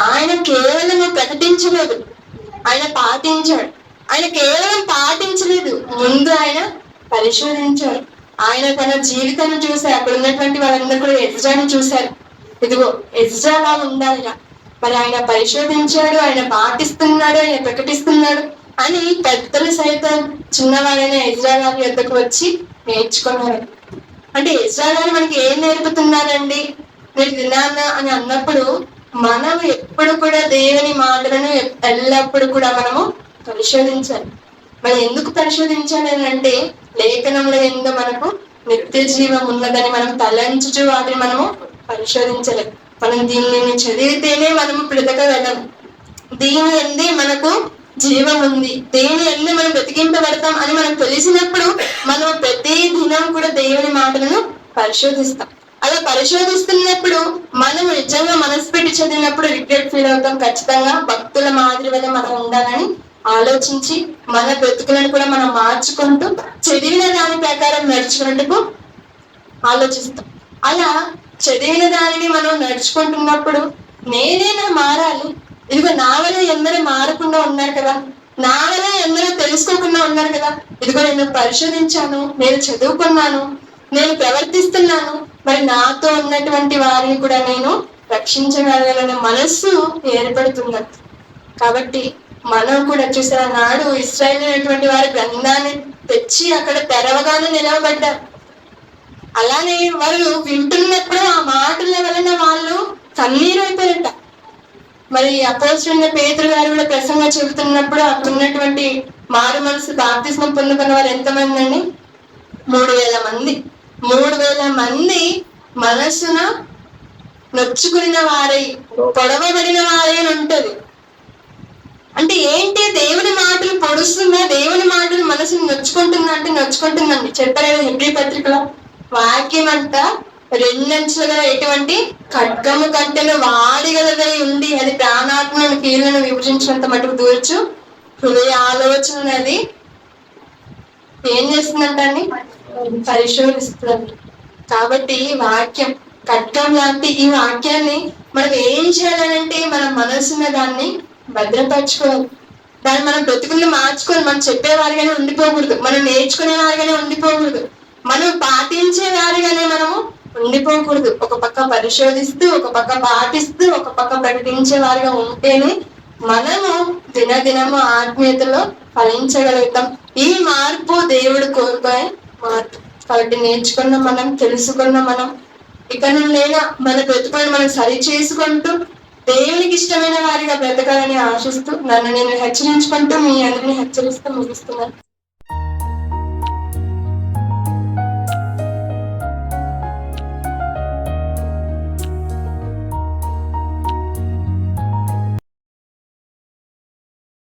ఆయన కేవలం ప్రకటించలేదు, ఆయన పాటించాడు. ఆయన కేవలం పాటించలేదు, ముందు ఆయన పరిశోధించాడు. ఆయన తన జీవితాన్ని చూశారు. అక్కడ ఉన్నటువంటి వాళ్ళందరూ కూడా ఎజ్రాని చూశారు. ఇదిగో ఎజ్రాలా ఉండాలిరా. మరి ఆయన పరిశోధించాడు, ఆయన పాటిస్తున్నాడు, ఆయన ప్రకటిస్తున్నాడు అని పెద్దలు సైతం చిన్నవారైన ఎజ్రా గారి యొద్దకు వచ్చి నేర్చుకున్నారు. అంటే ఎజ్రా గారు మనకి ఏం నేర్పుతున్నారండి? మీరు వినాలా అని అన్నప్పుడు మనం ఎప్పుడు కూడా దేవుని మాటలను ఎల్లప్పుడు కూడా మనము పరిశోధించాలి. మనం ఎందుకు పరిశోధించాలి అని అంటే, లేఖనంలో ఎందు మనకు నిత్య జీవం ఉన్నదని మనం తలంచుచు వాటిని మనము పరిశోధించలేదు. మనం దీనిని చదివితేనే మనము బ్రతకగలం. దీని ఎందే మనకు జీవం ఉంది, దేని ఎందు మనం బ్రతికింపబడతాం అని మనకు తెలిసినప్పుడు మనం ప్రతి దినం కూడా దేవుని మాటలను పరిశోధిస్తాం. అలా పరిశోధిస్తున్నప్పుడు మనం నిజంగా మనసు పెట్టి చదివినప్పుడు రిగ్రెట్ ఫీల్ అవుతాం. ఖచ్చితంగా భక్తుల మాదిరి వల్ల మనం ఉండాలని ఆలోచించి మన బ్రతుకులను కూడా మనం మార్చుకుంటూ చదివిన దాని ప్రకారం నడుచుకున్నట్టుకు ఆలోచిస్తాం. అలా చదివిన దానిని మనం నడుచుకుంటున్నప్పుడు నేనైనా మారాలి. ఇదిగో నా వల్ల ఎందరూ మారకుండా ఉన్నారు కదా, నా వల్ల ఎందరూ తెలుసుకోకుండా ఉన్నారు కదా. ఇదిగో నేను పరిశోధించాను, నేను చదువుకున్నాను, నేను ప్రవర్తిస్తున్నాను. మరి నాతో ఉన్నటువంటి వారిని కూడా నేను రక్షించగలగలనే మనస్సు ఏర్పడుతున్నది. కాబట్టి మనం కూడా చూసిన నాడు ఇశ్రాయేలు అనేటువంటి వారి గ్రంథాన్ని తెచ్చి అక్కడ తెరవగానే నిలవబడ్డారు. అలానే వాళ్ళు వింటున్నప్పుడు ఆ మాటల వలన వాళ్ళు కన్నీరు అయిపోయారట. మరి అపోస్తలుడైన పేతురు గారు కూడా ప్రసంగం చెబుతున్నప్పుడు అక్కడ ఉన్నటువంటి మారు మనసు బాప్తిస్మం పొందుకున్న వారు ఎంతమంది అండి? 3,000 మంది. 3,000 మంది మనస్సున నొచ్చుకున్న వారై, పొడవబడిన వారై అని ఉంటది. అంటే ఏంటి? దేవుని మాటలు పొడుస్తుందా? దేవుని మాటలు మనసుని నొచ్చుకుంటుందా అంటే నొచ్చుకుంటుందండి. చెప్పలేదు హెబ్రీ పత్రికలో, వాక్యం అంట 2 అంచులుగా ఎటువంటి ఖడ్గము కంటెను వాడిగలదై ఉండి అది ప్రాణాత్మను కీళ్ళను విభజించినంత మటుకు దూర్చు హృదయ ఆలోచన అది ఏం చేస్తుందంటండి? పరిశోధిస్తుంది. కాబట్టి వాక్యం ఖడ్గం లాంటి ఈ వాక్యాన్ని మనం ఏం చేయాలంటే మన మనసున్న దాన్ని భద్రపరచుకోవాలి. దాన్ని మనం బ్రతుకుల్ని మార్చుకోవాలి. మనం చెప్పేవారిగానే ఉండిపోకూడదు, మనం నేర్చుకునే వారిగానే ఉండిపోకూడదు, మనం పాటించే వారిగానే మనము ఉండిపోకూడదు. ఒక పక్క పరిశోధిస్తూ, ఒక పక్క పాటిస్తూ, ఒక పక్క ప్రకటించే వారిగా ఉంటేనే మనము దినదినము ఆత్మీయతలో ఫలించగలుగుతాం. ఈ మార్పు దేవుడు కోరుకోే మార్పు. కాబట్టి నేర్చుకున్న మనం, తెలుసుకున్న మనం ఇక నుండైనా మన బ్రతుకులను మనం సరి చేసుకుంటూ దేవునికి ఇష్టమైన వారిగా బ్రతకాలని ఆశిస్తూ నన్ను నేను హెచ్చరించుకుంటూ మీ అందరినీ హెచ్చరిస్తూ ముగిస్తున్నాను.